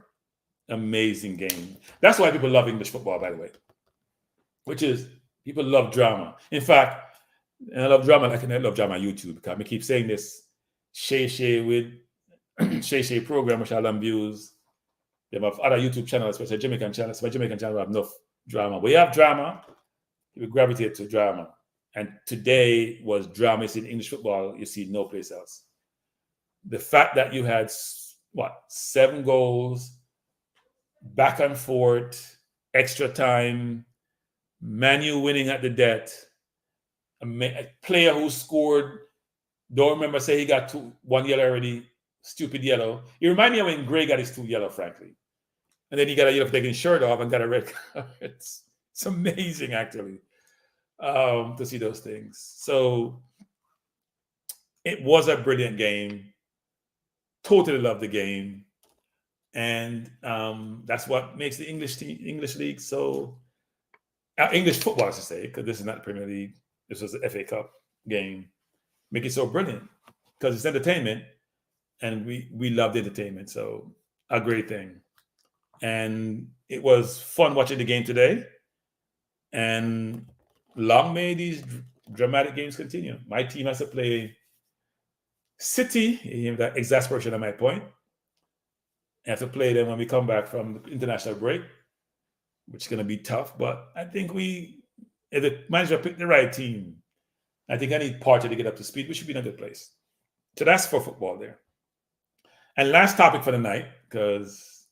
Amazing game. That's why people love English football, by the way. Which is, people love drama. In fact, and I love drama like I love drama on YouTube because I keep saying this. Shay with Shay program, which I love views. They have other YouTube channels, especially Jamaican channels. My Jamaican channel have enough drama. We have drama. We gravitate to drama. And today was drama. You see in English football, you see no place else. The fact that you had 7 goals, back and forth, extra time, Manu winning at the death. A player who scored, don't remember, say he got 1 yellow already, stupid yellow. It reminded me of when Gray got his 2 yellow, frankly. And then he got a yellow for taking his shirt off and got a red card. It's amazing, actually, to see those things. So it was a brilliant game. Totally loved the game. And that's what makes the English league so, English football, I should say, because this is not the Premier League. This was the FA Cup game. Make it so brilliant because it's entertainment, and we love the entertainment. So a great thing. And it was fun watching the game today. And long may these dramatic games continue. My team has to play City, that exasperation of my point. I have to play them when we come back from the international break, which is going to be tough. But I think if the manager picked the right team, I think I need Partey to get up to speed. We should be in a good place. So that's for football there. And last topic for the night, because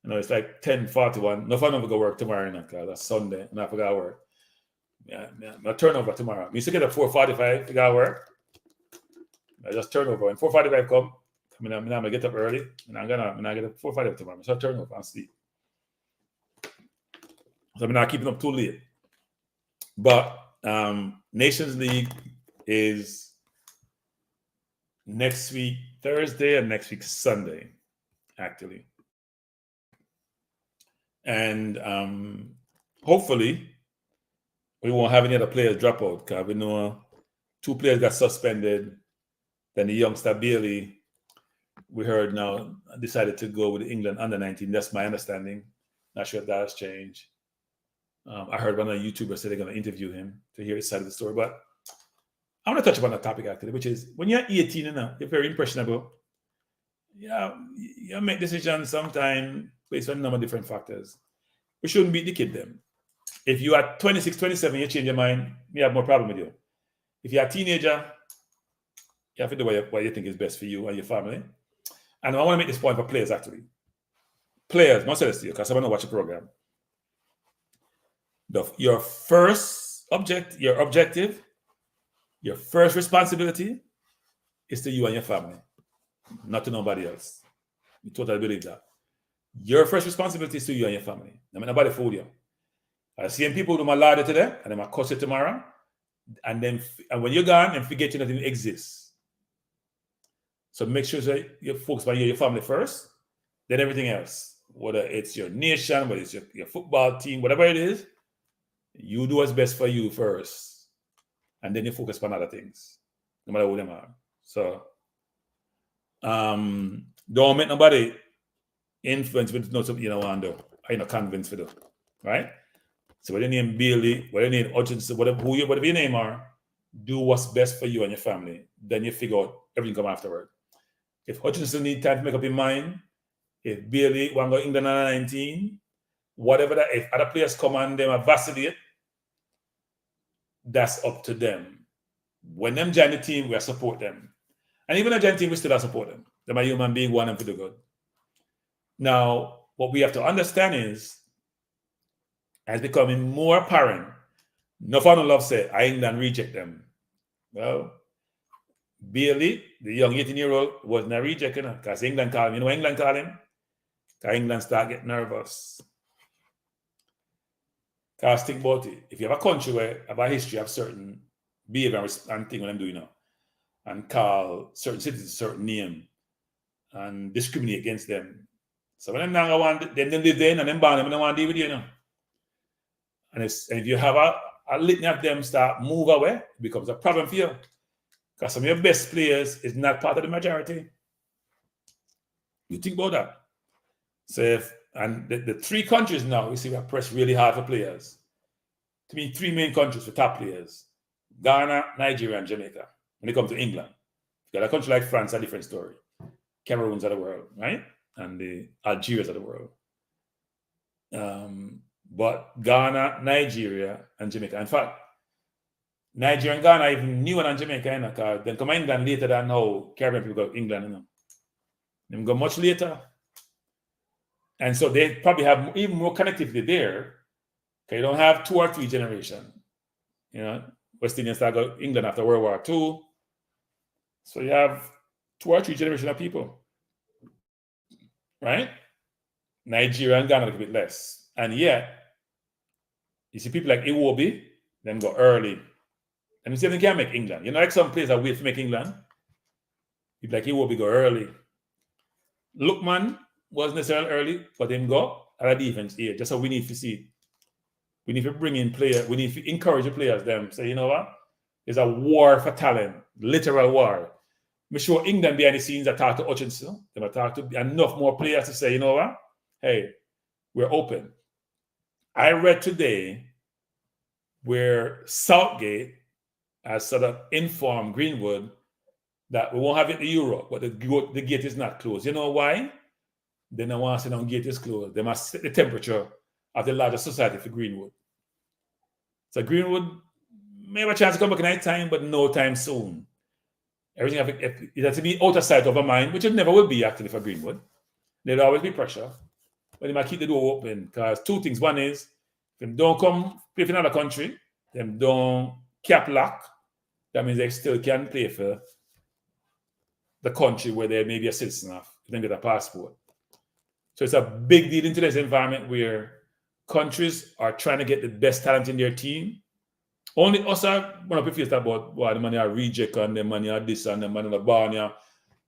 it's like 10:41. No fun to go work tomorrow night, because that's Sunday, and I forgot work. Yeah, my turnover tomorrow. I used to get up 4:45, I got work. I just turn over. When 4:45 come, I'm gonna get up early, and I'm gonna get up 4:45 tomorrow. So I turn over and sleep. So I'm not keeping up too late. But Nations League is next week Thursday and next week Sunday, actually. And hopefully we won't have any other players drop out, because we know 2 players got suspended. Then the youngster Bailey, we heard now, decided to go with England under-19. That's my understanding. Not sure if that has changed. I heard one of the YouTubers say they're going to interview him to hear his side of the story. But I want to touch upon that topic, actually, which is when you're 18 and now, you're very impressionable. Yeah, you make decisions sometimes based on a number of different factors. We shouldn't beat the kid them. If you are 26, 27, you change your mind, we have more problem with you. If you're a teenager, you have to do what you think is best for you and your family. And I want to make this point for players, actually. Players, not say this to you, because I want to watch a program. Your first objective, your first responsibility is to you and your family, not to nobody else. You totally believe that. Your first responsibility is to you and your family. I mean, nobody fool you. I see people do my ladder today, and then I cuss it tomorrow, and when you're gone, and forget you not even exist. So make sure that you focus on your family first, then everything else. Whether it's your nation, whether it's your football team, whatever it is, you do what's best for you first, and then you focus on other things, no matter who them are. So don't make nobody influence with something you don't want to do. Are you not convinced for do, right? So whether you name Bailey, whether you name Hutchinson, whatever your name are, do what's best for you and your family. Then you figure out everything come afterward. If Hutchinson need time to make up his mind, if Bailey want to go England under 19, whatever that, if other players come and them vacillate, that's up to them. When them join the team, we support them. And even a join team, we still support them. Them are human being, want them to do good. Now, what we have to understand is, as becoming more apparent, no fan of love say, England reject them. Well, Bailey, the young 18-year-old, was not rejected because England called him. You know England called him? Because England start getting nervous. Because think about it. If you have a country where have a history of certain behavior and thing what I'm doing now, and call certain citizens a certain name and discriminate against them. So when them now want them live there and them ban them, they don't want to deal with you, And if you have a litany of them start move away, it becomes a problem for you. Because some of your best players is not part of the majority. You think about that. So the 3 countries now, we see we are pressed really hard for players. To me, 3 main countries for top players: Ghana, Nigeria, and Jamaica. When it comes to England, you got a country like France, a different story. Cameroon's of the world, right? And the Algeria's of the world. But Ghana, Nigeria, and Jamaica. In fact, Nigeria and Ghana even newer than Jamaica, because then come England later than how Caribbean people go to England, They go much later. And so they probably have even more connectivity there. Okay, you don't have 2 or 3 generations. West Indians start go to England after World War II. So you have 2 or 3 generations of people. Right? Nigeria and Ghana a little bit less. And yet, you see people like Iwobi, them go early. And you see they can't make England. Like some players that wait to make England. People like Iwobi go early. Lookman wasn't necessarily early, but him go at a defense here. Just so we need to see. We need to bring in players. We need to encourage the players. Them say, you know what? There's a war for talent, literal war. I'm sure England behind the scenes, I talk to Hutchinson. They talk to enough more players to say, you know what? Hey, we're open. I read today where Southgate has sort of informed Greenwood that we won't have it in Europe, but the gate is not closed. You know why? They don't want to say the gate is closed. They must set the temperature of the larger society for Greenwood. So Greenwood may have a chance to come back in any time, but no time soon. Everything it has to be out of sight, out of mind, which it never will be actually for Greenwood. There'll always be pressure, but they might keep the door open because two things. One is, if they don't come play for another country, them don't cap lock. That means they still can play for the country where they may be a citizen of, if they get a passport. So it's a big deal in today's environment where countries are trying to get the best talent in their team. Only us are one of the feels about the money are reject and the money are this and the money are Barnia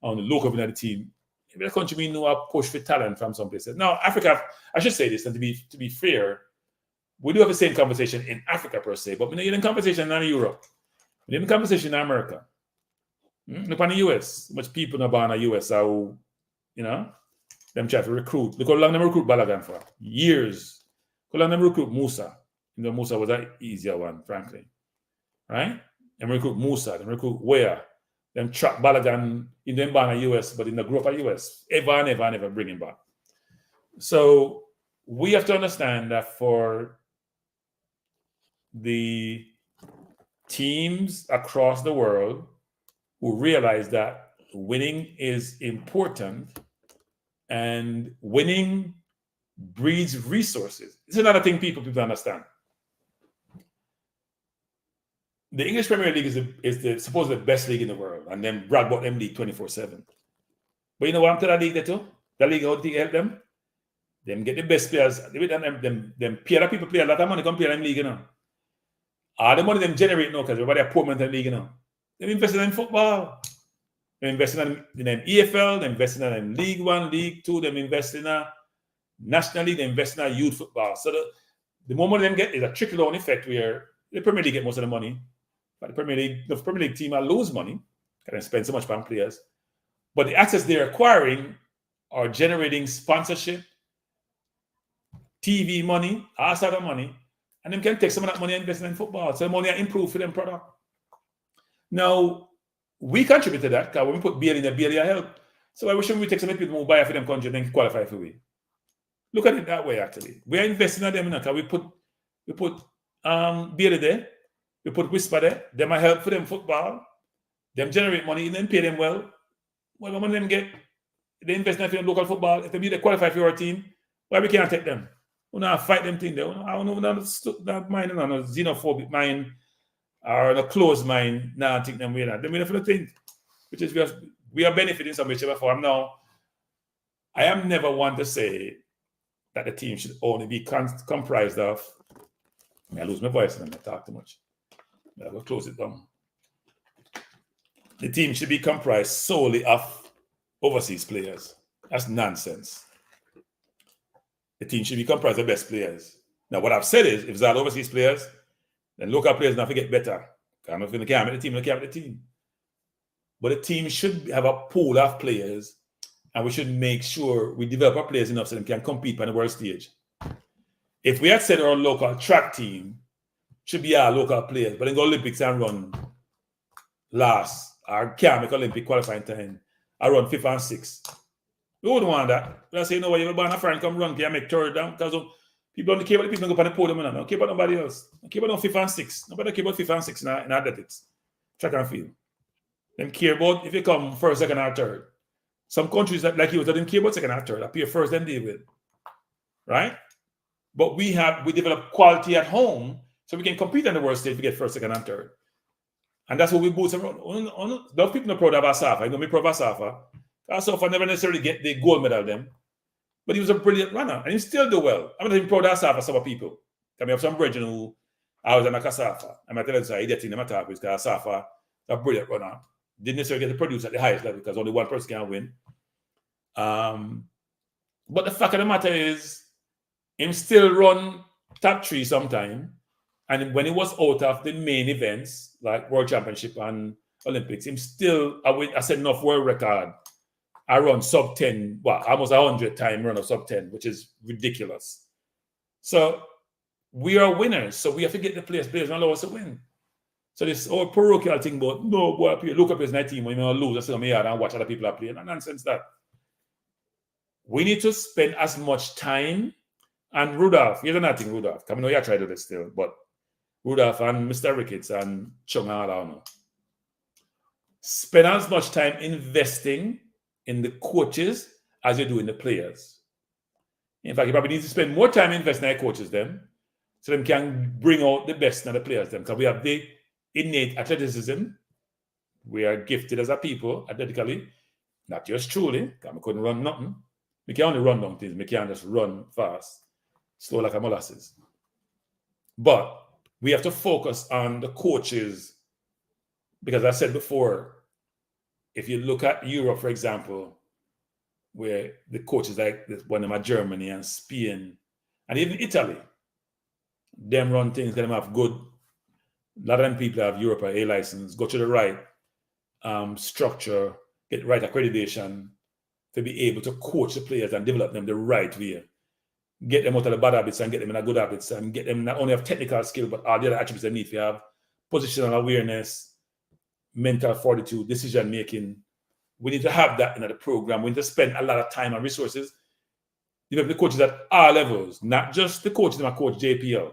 on the local in the team. Every country we know a push for talent from some places. Now, Africa, I should say this, and to be fair, we do have the same conversation in Africa per se, but we don't get in conversation in Europe. We have a conversation in America. Look on the US. Much people in the US are, you know, them try to recruit. Look how long them recruit Balogun for. Years. How long them recruit Musa. You know, Musa was an easier one, frankly. Right? Them recruit Musa. Them recruit Ware. Them track Balogun in the US, but in the group of US. Ever and ever bring him back. So we have to understand that for the teams across the world who realize that winning is important and winning breeds resources. It's another thing people understand. The English Premier League is supposedly the best league in the world, and then brag about them league 24/7. But you know what I'm telling that league there too? That league, how do you help them? Them get the best players. Them pay the people play a lot of money, come play them league, you know. All the money them generate now because everybody are poor man in the league, you know. They're investing in football. They're investing in EFL, they're investing in League One, League Two, they're investing in a National League, they're investing in youth football. So the more money them get is a trickle-down effect where the Premier League get most of the money. But the Premier League team will lose money because they spend so much on players. But the assets they're acquiring are generating sponsorship, TV money, all sort of money, and them can take some of that money and invest in football. So the money improve for them product. Now, we contribute to that because when we put beer in the beer, help. So why shouldn't we take some people who buy for them country and then qualify for we? Look at it that way, actually. We are investing in them because we put beer there, we put whisper there, them might help for them football, them generate money and then pay them well. Well, when them get, they invest in them local football, if they qualify for your team, why we can't take them? We not fight them thing there. I don't know that mind, no xenophobic mind or a closed mind. Now I think them way that. Them way for the thing, which is we are benefiting some whichever form. Now, I am never one to say that the team should only be comprised of. I lose my voice and I talk too much. I will close it down. The team should be comprised solely of overseas players. That's nonsense. The team should be comprised of best players. Now, what I've said is, if it's all overseas players, then local players not to get better. I'm not going to carry the team, they carry the team. But the team should have a pool of players, and we should make sure we develop our players enough so they can compete on the world stage. If we had said our local track team should be our local players, but then go Olympics and run last, or can't make Olympic qualifying time, I run 5th and 6th. We wouldn't want that. But I say, you know what, you're a friend, come run, can make third down, because people don't care about the people go up on the podium, and don't care about nobody else. Don't care about 5th and 6th. Nobody care about 5th and 6th in athletics, track and field. Them care about if you come first, second, or third. Some countries that like you didn't care about second or third. Appear first, then deal with. Right? But we develop quality at home so we can compete on the world stage if we get first, second, and third. And that's what we boost around. Those people are proud of Asafa. You know me proud of Asafa. Asafa never necessarily get the gold medal them. But he was a brilliant runner. And he still do well. I'm not even proud of Asafa, some people. I have some brethren who I was on a Asafa. I'm not telling you, I did in talk because Asafa a brilliant runner. Didn't necessarily get to produce at the highest level because only one person can win. But the fact of the matter is, him still run top 3 sometime. And when he was out of the main events, like World Championship and Olympics, him still, I said enough world record. I run sub 10, well, almost 100 time run of sub 10, which is ridiculous. So we are winners. So we have to get the players don't allow us to win. So this whole parochial thing about, no, boy, look up as my team when you lose, I sit on my yard and watch other people are playing. No nonsense that. We need to spend as much time, and Rudolph, here's another thing, Rudolph. I know you try to do this still, but Rudolph and Mr. Ricketts and Chung and all, spend as much time investing in the coaches as you do in the players. In fact, you probably need to spend more time investing in the coaches then, so them can bring out the best in the players then. Because we have the innate athleticism. We are gifted as a people, athletically. Not just truly, because we couldn't run nothing. We can only run long things. We can't just run fast, slow like a molasses. But we have to focus on the coaches, because I said before, if you look at Europe, for example, where the coaches like one of them are Germany and Spain, and even Italy, them run things, them have good, a lot of them people have Europe A license, go to the right structure, get the right accreditation to be able to coach the players and develop them the right way. Get them out of the bad habits and get them in a good habits, and get them not only have technical skill, but all the other attributes they need to have: positional awareness, mental fortitude, decision making. We need to have that in the program. We need to spend a lot of time and resources. You know, the coaches at all levels, not just the coaches that coach JPL.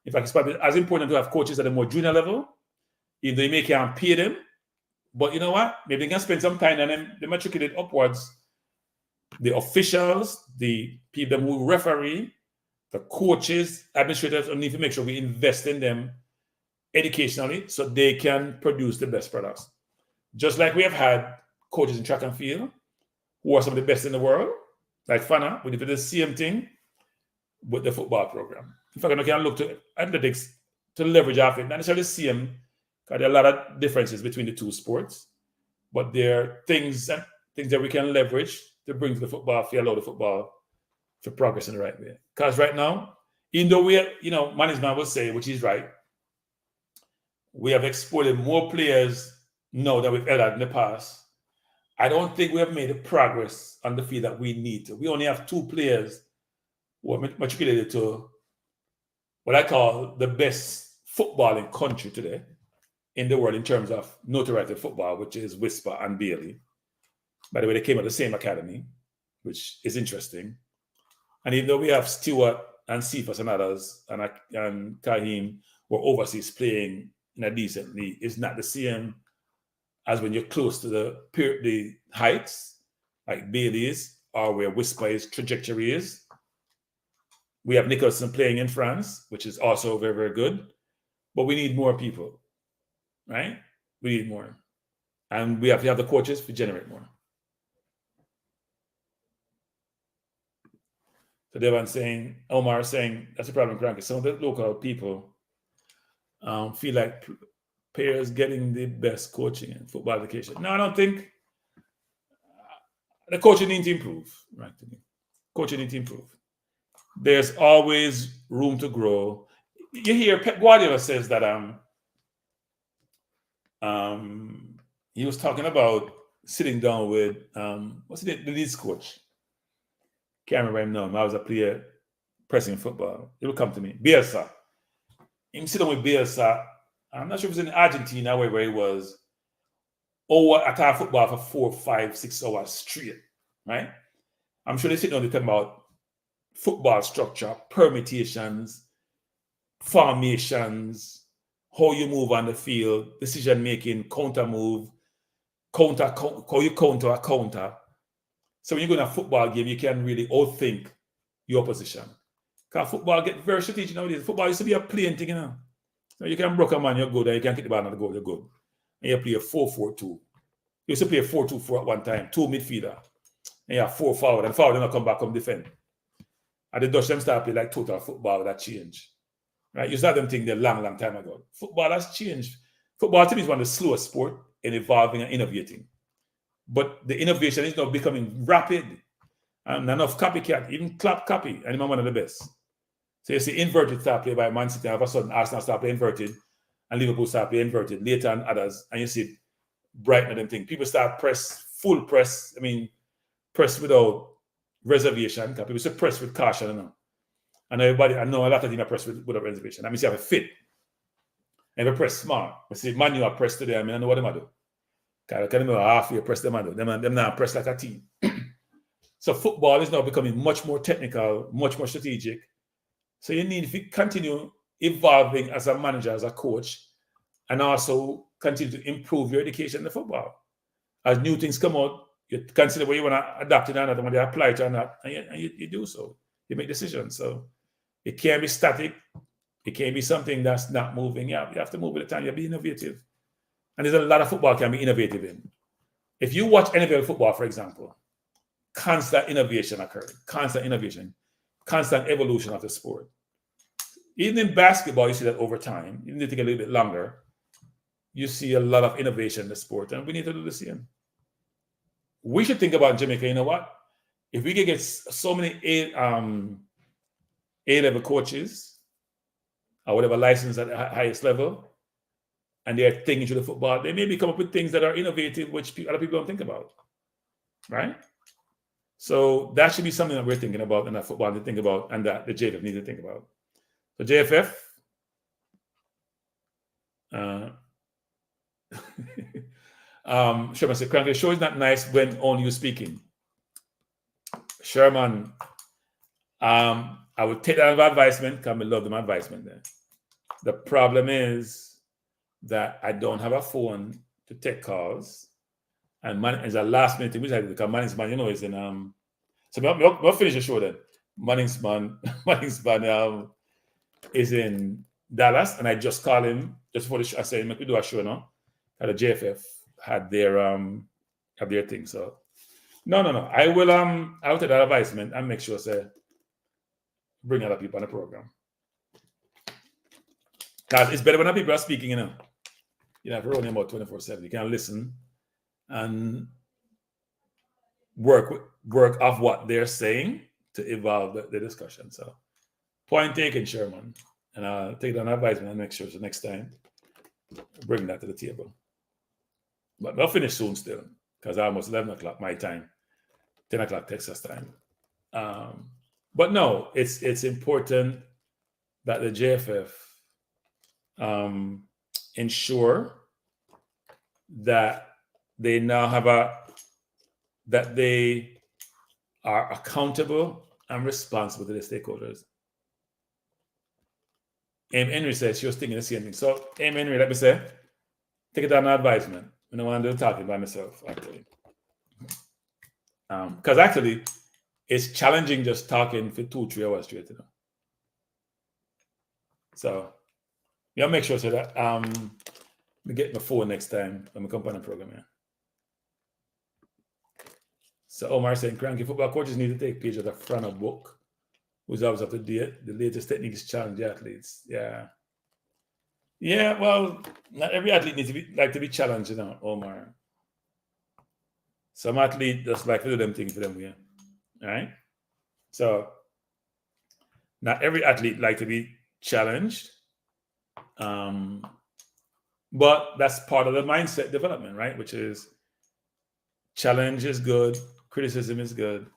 In fact, it's probably as important to have coaches at a more junior level, even though you may can't pay them. But you know what? Maybe they can spend some time and then they matriculate upwards. The officials, the people who referee, the coaches, administrators, need to make sure we invest in them educationally so they can produce the best products. Just like we have had coaches in track and field who are some of the best in the world, like Fana, we did the same thing with the football program. In fact, I can look to athletics to leverage off it, not necessarily the same, because there are a lot of differences between the two sports, but there are things that we can leverage to bring to the football, to allow the football to progress in the right way. Because right now, even though we are, management will say, which is right, we have exported more players now than we've ever had in the past. I don't think we have made the progress on the field that we need to. We only have 2 players who are matriculated to what I call the best footballing country today in the world in terms of notoriety football, which is Whisper and Bailey. By the way, they came at the same academy, which is interesting. And even though we have Stewart and Cephas and others, and Kahim were overseas playing in a decent league, it's not the same as when you're close to the heights, like Bailey is, or where Whisper's trajectory is. We have Nicholson playing in France, which is also very, very good. But we need more people, right? We need more. And we have to have the coaches to generate more. So Omar saying, that's a problem, Cranky. Some of the local people feel like players getting the best coaching in football education. No, I don't think. The coaching needs to improve, right? Coaching needs to improve. There's always room to grow. You hear Pep Guardiola says that he was talking about sitting down with what's the Leeds coach? Can't remember him now. I was a player pressing football. It will come to me. Bielsa. Him sit down with Bielsa. I'm not sure if it was in Argentina where he was. Attack football for 4, 5, 6 hours straight, right? I'm sure they sit down and talk about football structure, permutations, formations, how you move on the field, decision making, counter move, how you counter a counter. So when you go in a football game, you can really outthink your position. Because football get very strategic nowadays. Football used to be a playing thing, So you can block a man, you're good, and you can kick the ball on the goal, you're good. And you play a 4-4-2. You used to play a 4-2-4 at one time, 2 midfielder. And you have 4 forward, and forward, then come back, come defend. And the Dutch them start play like total football that changed. Right? You saw them think a long, long time ago. Football has changed. Football to me is one of the slowest sport in evolving and innovating. But the innovation is now becoming rapid. And enough copycat, even Klopp copy, and I'm one of the best. So you see inverted start play by Man City, and all of a sudden Arsenal start playing inverted, and Liverpool start playing inverted, later and others, and you see brighten them thing. People start full press. I mean, press without reservation. Because people say press with caution, you know. And everybody, I know a lot of teams are press without reservation. I mean, see, have a fit. And if I press smart. I see Manu are pressed today. I mean, I know what they do. Because I know half year press them do. Them now press like a team. So football is now becoming much more technical, much more strategic. So you need to continue evolving as a manager, as a coach, and also continue to improve your education in the football. As new things come out, you consider where you want to adapt it or not, and when they apply it or not, and you do so. You make decisions. So it can't be static. It can't be something that's not moving. You have to move with the time. You have to be innovative. And there's a lot of football can be innovative in. If you watch NFL football, for example, constant innovation occurred. Constant innovation. Constant evolution of the sport. Even in basketball, you see that over time. You need to take a little bit longer. You see a lot of innovation in the sport, and we need to do the same. We should think about Jamaica. You know what? If we can get so many A-level coaches or whatever license at the highest level, and they're thinking through the football, they maybe come up with things that are innovative, which other people don't think about, right? So that should be something that we're thinking about, and that football to think about, and that the JFF needs to think about. So JFF, Sherman said, Cranky, the show is not nice when only you speaking. Sherman, I would take that advisement because I love them advisement there. The problem is that I don't have a phone to take calls, and man is a last minute thing, which I do because Manning's man, you know, is in so we'll finish the show then. Manning's man is in Dallas, and I just called him just for the show. I said, "Make we do a show now." And the JFF had their thing. So no. I will take that advisement and make sure say bring other people on the program. Because it's better when people are speaking, you know. You know, if you're only about 24/7, you can listen and work off what they're saying to evolve the discussion. So point taken, Sherman. And I'll take that advisement and make sure so next time bring that to the table. But we'll finish soon still, because almost 11 o'clock my time, 10 o'clock Texas time. But no, it's important that the JFF ensure that they now have that they are accountable and responsible to the stakeholders. Aim Henry said she was thinking the same thing. So, Aim Henry, let me say, take it on advisement. I don't want to do talking by myself, actually. Because actually, it's challenging just talking for 2-3 hours straight, you know. So, yeah, make sure so that we get my phone next time when we come on the program here. So Omar saying, Cranky football coaches need to take page of the front of book, who's always up to date. The latest techniques challenge the athletes. Yeah. Yeah, well, not every athlete needs to be challenged, you know, Omar. Some athlete just like to do them things for them, yeah. All right. So not every athlete like to be challenged. But that's part of the mindset development, right? Which is challenge is good, criticism is good.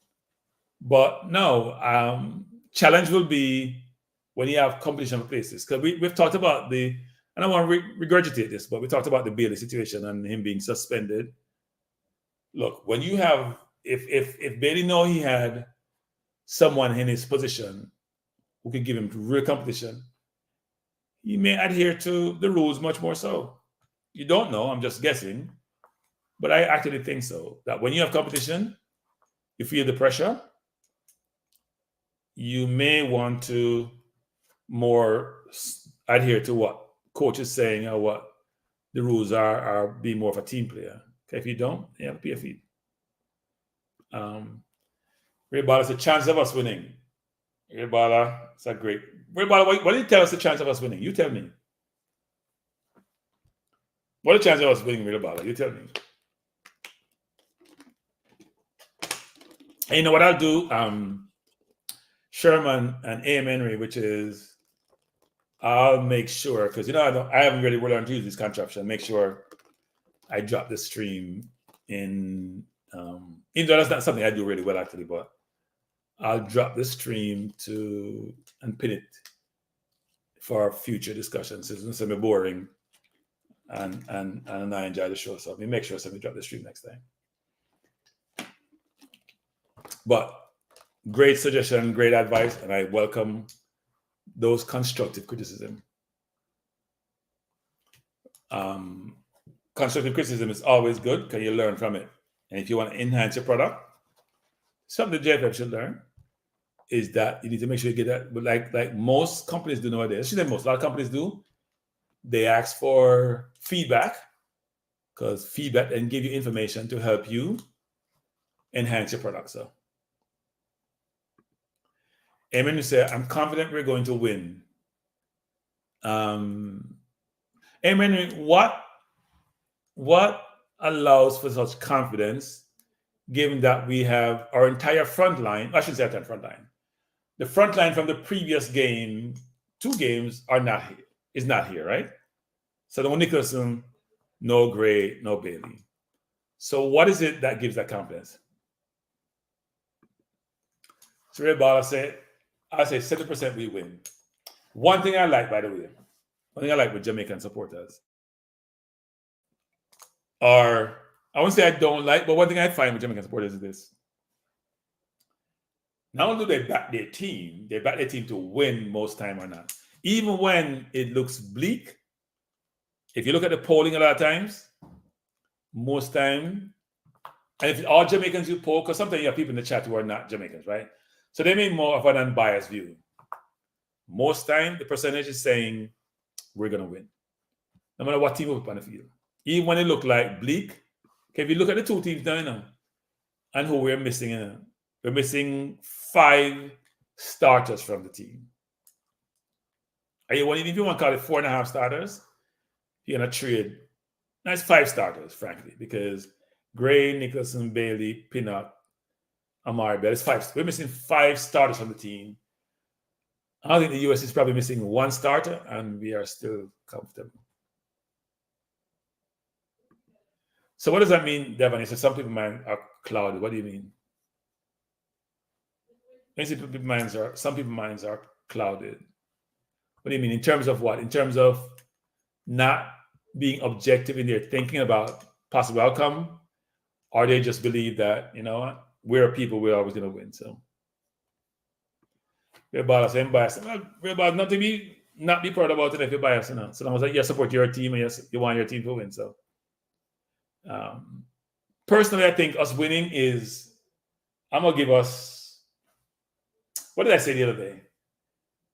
But no, challenge will be when you have competition of places. Because we've talked about I don't want to regurgitate this, but we talked about the Bailey situation and him being suspended. Look, when you have, if Bailey know he had someone in his position who could give him real competition, he may adhere to the rules much more so. You don't know, I'm just guessing. But I actually think so, that when you have competition, you feel the pressure, you may want to more adhere to what coach is saying or what the rules are be more of a team player. Okay, if you don't, you have to pay a fee. Ray Bala, the chance of us winning. Ray Bala, it's a great. Ray Bala, what do you tell us the chance of us winning? You tell me. What are the chances of us winning, Ray Bala? You tell me. And you know what I'll do? Sherman and A.M. Henry, which is I'll make sure, because you know I haven't really learned to use this contraption. Make sure I drop the stream in, even though that's not something I do really well actually, but I'll drop the stream and pin it for our future discussions. It's going to be boring, and I enjoy the show, so let me make sure somebody drop the stream next time. But great suggestion, great advice, and I welcome those constructive criticism. Constructive criticism is always good because you learn from it. And if you want to enhance your product, something the JFF should learn is that you need to make sure you get that. But like most companies do nowadays, a lot of companies do, they ask for feedback, because feedback then give you information to help you enhance your product. So, Amen, you say, I'm confident we're going to win. Amen, what allows for such confidence, given that we have our entire front line? I should say our front line. The front line from the previous game, 2 games, is not here, right? So no Nicholson, no Gray, no Bailey. So what is it that gives that confidence? So Raymond, I say 70% we win. One thing I like, by the way, with Jamaican supporters, or I won't say I don't like, but one thing I find with Jamaican supporters is this. Not only do they back their team to win most time or not. Even when it looks bleak, if you look at the polling a lot of times, most time, and if all Jamaicans you poll, because sometimes you have people in the chat who are not Jamaicans, right? So they make more of an unbiased view. Most time, the percentage is saying we're going to win, no matter what team we put on the field. Even when it look like bleak, okay, if you look at the 2 teams now, and who we're missing, we're missing 5 starters from the team. If you want to call it 4.5 starters, you're going to trade. That's 5 starters, frankly, because Gray, Nicholson, Bailey, Pinnock, Amari Bell. It's 5. We're missing 5 starters from the team. I think the US is probably missing 1 starter, and we are still comfortable. So what does that mean, Devon? You said some people's minds are clouded. What do you mean? Some people's minds are clouded. What do you mean? In terms of what? In terms of not being objective in their thinking about possible outcome, or they just believe that, we're people, we're always going to win. So we're biased. We're biased. Not be proud about it if you're biased. So long as you support your team and you want your team to win. So personally, I think us winning is, I'm going to give us, what did I say the other day?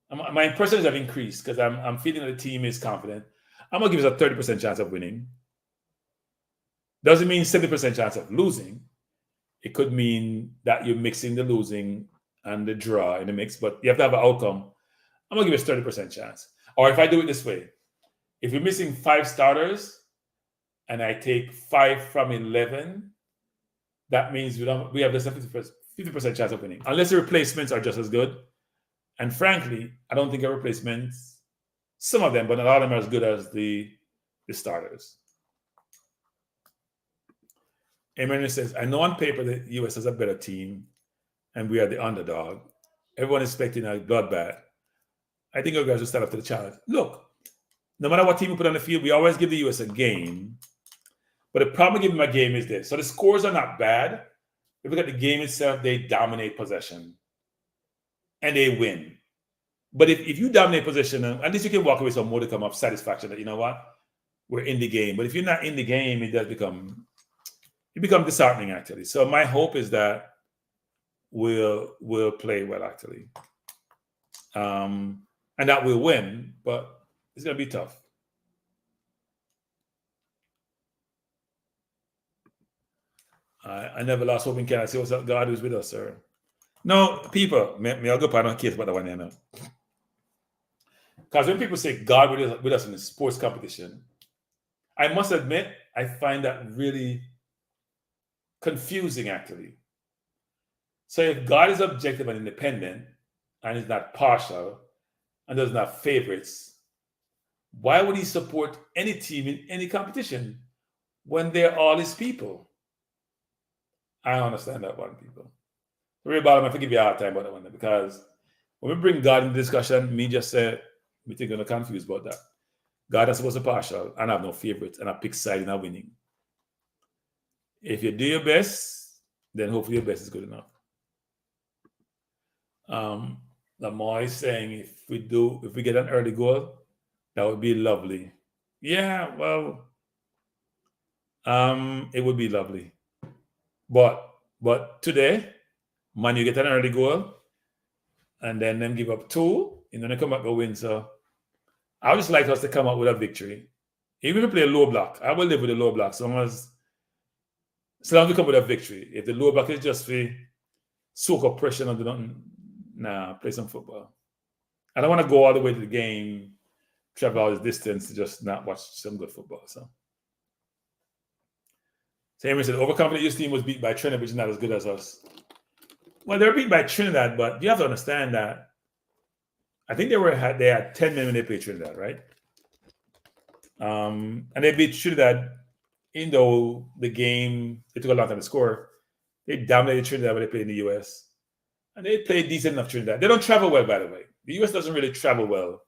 My percentage have increased because I'm feeling that the team is confident. I'm going to give us a 30% chance of winning. Doesn't mean 70% chance of losing. It could mean that you're mixing the losing and the draw in the mix, but you have to have an outcome. I'm going to give us 30% chance. Or if I do it this way, if we're missing 5 starters and I take 5 from 11, that means we have less than 50% chance of winning, unless the replacements are just as good. And frankly, I don't think our replacements, some of them, but not all of them are as good as the starters. Emmanuel says, I know on paper the US has a better team and we are the underdog. Everyone is expecting a bloodbath. I think our guys will stand up to the challenge. Look, no matter what team we put on the field, we always give the US a game. But the problem with giving them a game is this. So the scores are not bad. If you look at the game itself, they dominate possession. And they win. But if you dominate possession, at least you can walk away with some modicum of satisfaction that, you know what, we're in the game. But if you're not in the game, it becomes disheartening, actually. So my hope is that we'll play well, actually. And that we'll win, but it's going to be tough. I never lost hope in Canada. See what's up, God who's with us, sir. No, people, may I go on a case about that one, you know. Because when people say God with us in a sports competition, I must admit, I find that really confusing, actually. So if God is objective and independent, and is not partial, and does not have favorites, why would he support any team in any competition? when they're all his people. I understand that one, people. Ray Bottom, I have to give you a hard time about that one because when we bring God into discussion, me just say, we think I'm confused about that. God is supposed to partial and have no favorites and I pick side in a winning. If you do your best, then hopefully your best is good enough. Lamar is saying if we get an early goal, that would be lovely. Yeah, well, it would be lovely. But today, Manu get an early goal, and then them give up 2, and then they come back and win. So I would just like us to come up with a victory. Even if we play a low block, I will live with a low block. So long as we come with a victory. If the low block is just for soak up pressure and do nothing, nah, play some football. I don't want to go all the way to the game, travel all this distance to just not watch some good football. So Amy said, overconfident youth team was beat by Trinidad, which is not as good as us. Well, they were beat by Trinidad, but you have to understand that I think they had 10 men when they played Trinidad, right? And they beat Trinidad, even though the game, it took a long time to score. They dominated Trinidad when they played in the US. And they played decent enough Trinidad. They don't travel well, by the way. The US doesn't really travel well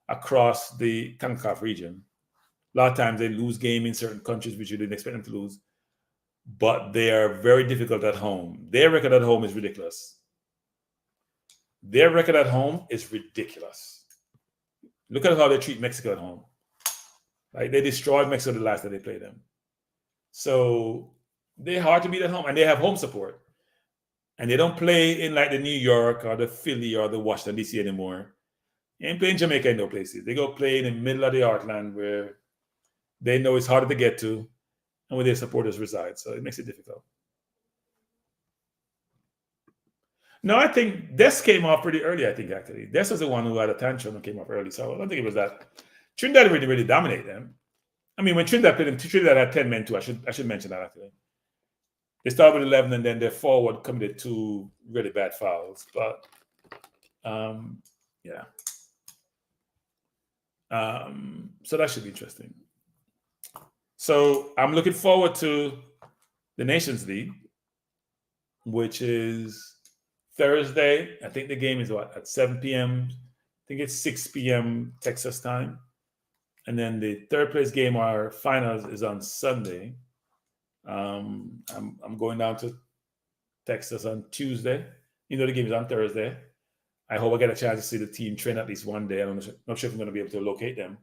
across the CONCACAF region. A lot of times they lose game in certain countries which you didn't expect them to lose. But they are very difficult at home. Their record at home is ridiculous. Look at how they treat Mexico at home. Like they destroyed Mexico the last time they played them. So they're hard to beat at home, and they have home support. And they don't play in like the New York or the Philly or the Washington, D.C. anymore. They ain't playing Jamaica in no places. They go play in the middle of the heartland where they know it's harder to get to and where their supporters reside. So it makes it difficult. No, I think Des came off pretty early, actually. Des was the one who had a tantrum and came off early. So I don't think it was that. Trinidad really dominated them. I mean, when Trinidad played them, Trinidad had 10 men too. I should mention that, actually. They started with 11 and then their forward committed 2 really bad fouls. But, yeah. So that should be interesting. So I'm looking forward to the Nations League, which is Thursday. I think the game is at 7 p.m. I think it's 6 p.m. Texas time. And then the third place game, our finals, is on Sunday. I'm going down to Texas on Tuesday. The game is on Thursday. I hope I get a chance to see the team train at least one day. I'm not sure if I'm going to be able to locate them.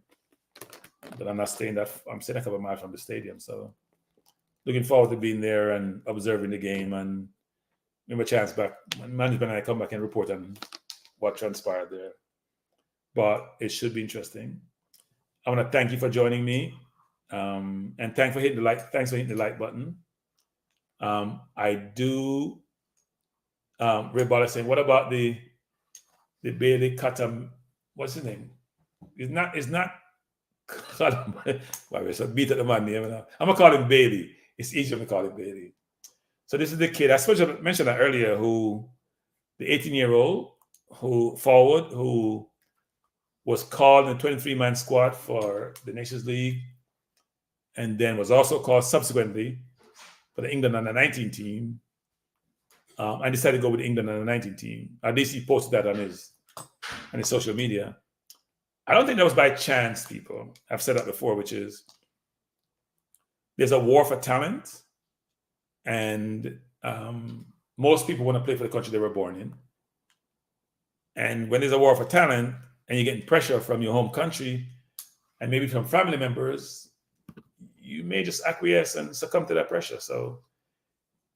But I'm staying a couple of miles from the stadium. So looking forward to being there and observing the game and give a chance back. Management and I come back and report on what transpired there. But it should be interesting. I want to thank you for joining me. And thanks for hitting the like button. I do Ray saying, what about the Bailey Katam? What's his name? It's not why we're so beat at the man name. I'm gonna call him Bailey. It's easier to call him Bailey. So this is the kid I suppose I mentioned that earlier, the 18-year-old who was called in the 23-man squad for the Nations League, and then was also called subsequently for the England under 19 team. I decided to go with the England under 19 team. At least he posted that on his social media. I don't think that was by chance, people. I've said that before, which is there's a war for talent, and most people want to play for the country they were born in. And when there's a war for talent and you're getting pressure from your home country and maybe from family members, you may just acquiesce and succumb to that pressure. So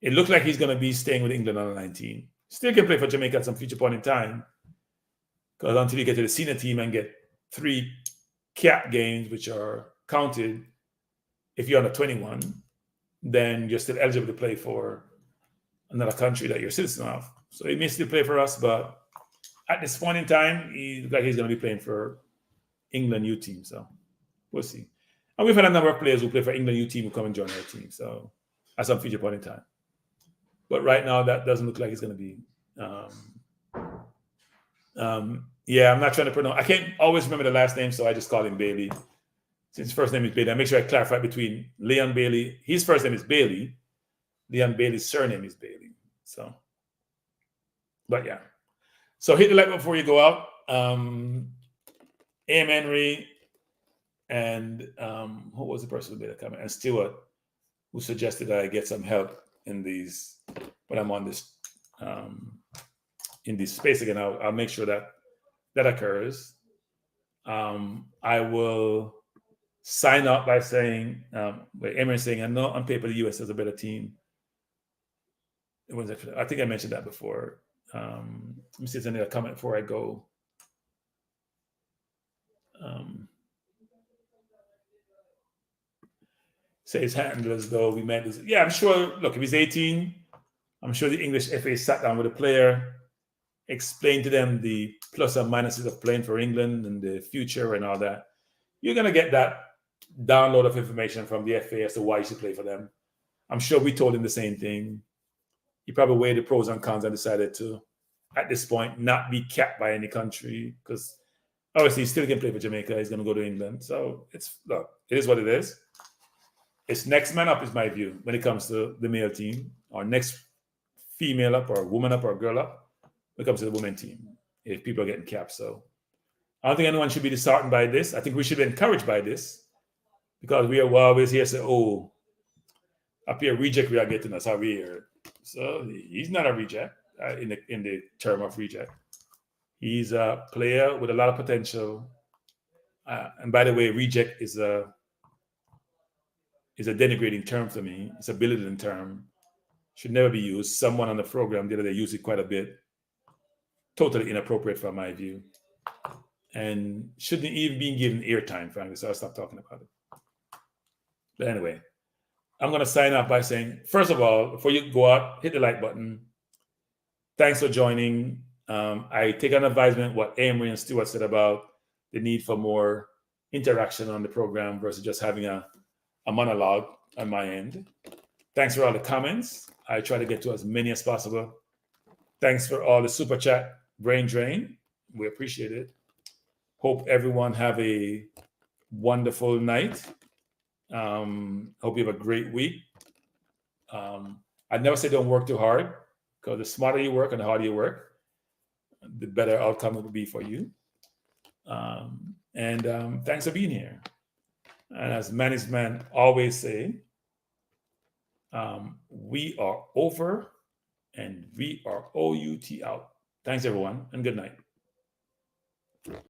it looks like he's going to be staying with England under 19. Still can play for Jamaica at some future point in time, because until you get to the senior team and get 3 cap games, which are counted if you're under 21, then you're still eligible to play for another country that you're a citizen of. So he may still play for us, but at this point in time, he looks like he's going to be playing for England U team. So we'll see. And we've had a number of players who play for England U team who come and join our team. So at some future point in time. But right now, that doesn't look like it's going to be. Yeah, I'm not trying to pronounce. I can't always remember the last name, so I just call him Bailey. Since his first name is Bailey, I make sure I clarify between Leon Bailey. His first name is Bailey. Leon Bailey's surname is Bailey. So, but yeah. So hit the like before you go out. A.M. Henry and who was the person who made a comment? And Stewart, who suggested that I get some help in these when I'm on this in this space again. I'll make sure that that occurs. I will sign up by saying, Emery saying, I know on paper the US has a better team. I think I mentioned that before. Let me see if there's any other comment before I go. Say his handle as though we met this. Yeah, I'm sure. Look, if he's 18, I'm sure the English FA sat down with a player, explained to them the plus and minuses of playing for England and the future and all that. You're going to get that download of information from the FA as to why you should play for them. I'm sure we told him the same thing. He probably weighed the pros and cons and decided to, at this point, not be capped by any country because obviously he still can play for Jamaica. He's going to go to England. So it is what it is. It's next man up is my view when it comes to the male team, or next female up or woman up or girl up when it comes to the women team, if people are getting capped. So I don't think anyone should be disheartened by this. I think we should be encouraged by this because we are always here say, oh, up here reject we are getting us how we here. So he's not a reject in the term of reject. He's a player with a lot of potential. And by the way, reject is a denigrating term for me. It's a belittling term. Should never be used. Someone on the program the other day used it quite a bit. Totally inappropriate from my view. And shouldn't even be given airtime, frankly, so I'll stop talking about it. But anyway, I'm going to sign off by saying, first of all, before you go out, hit the like button. Thanks for joining. I take an advisement what Amory and Stewart said about the need for more interaction on the program versus just having a monologue on my end. Thanks for all the comments. I try to get to as many as possible. Thanks for all the super chat brain drain. We appreciate it. Hope everyone have a wonderful night. Hope you have a great week. I never say don't work too hard because the smarter you work and the harder you work, the better outcome it will be for you. Thanks for being here. And as management always say, we are over and we are OUT out. Thanks everyone and good night.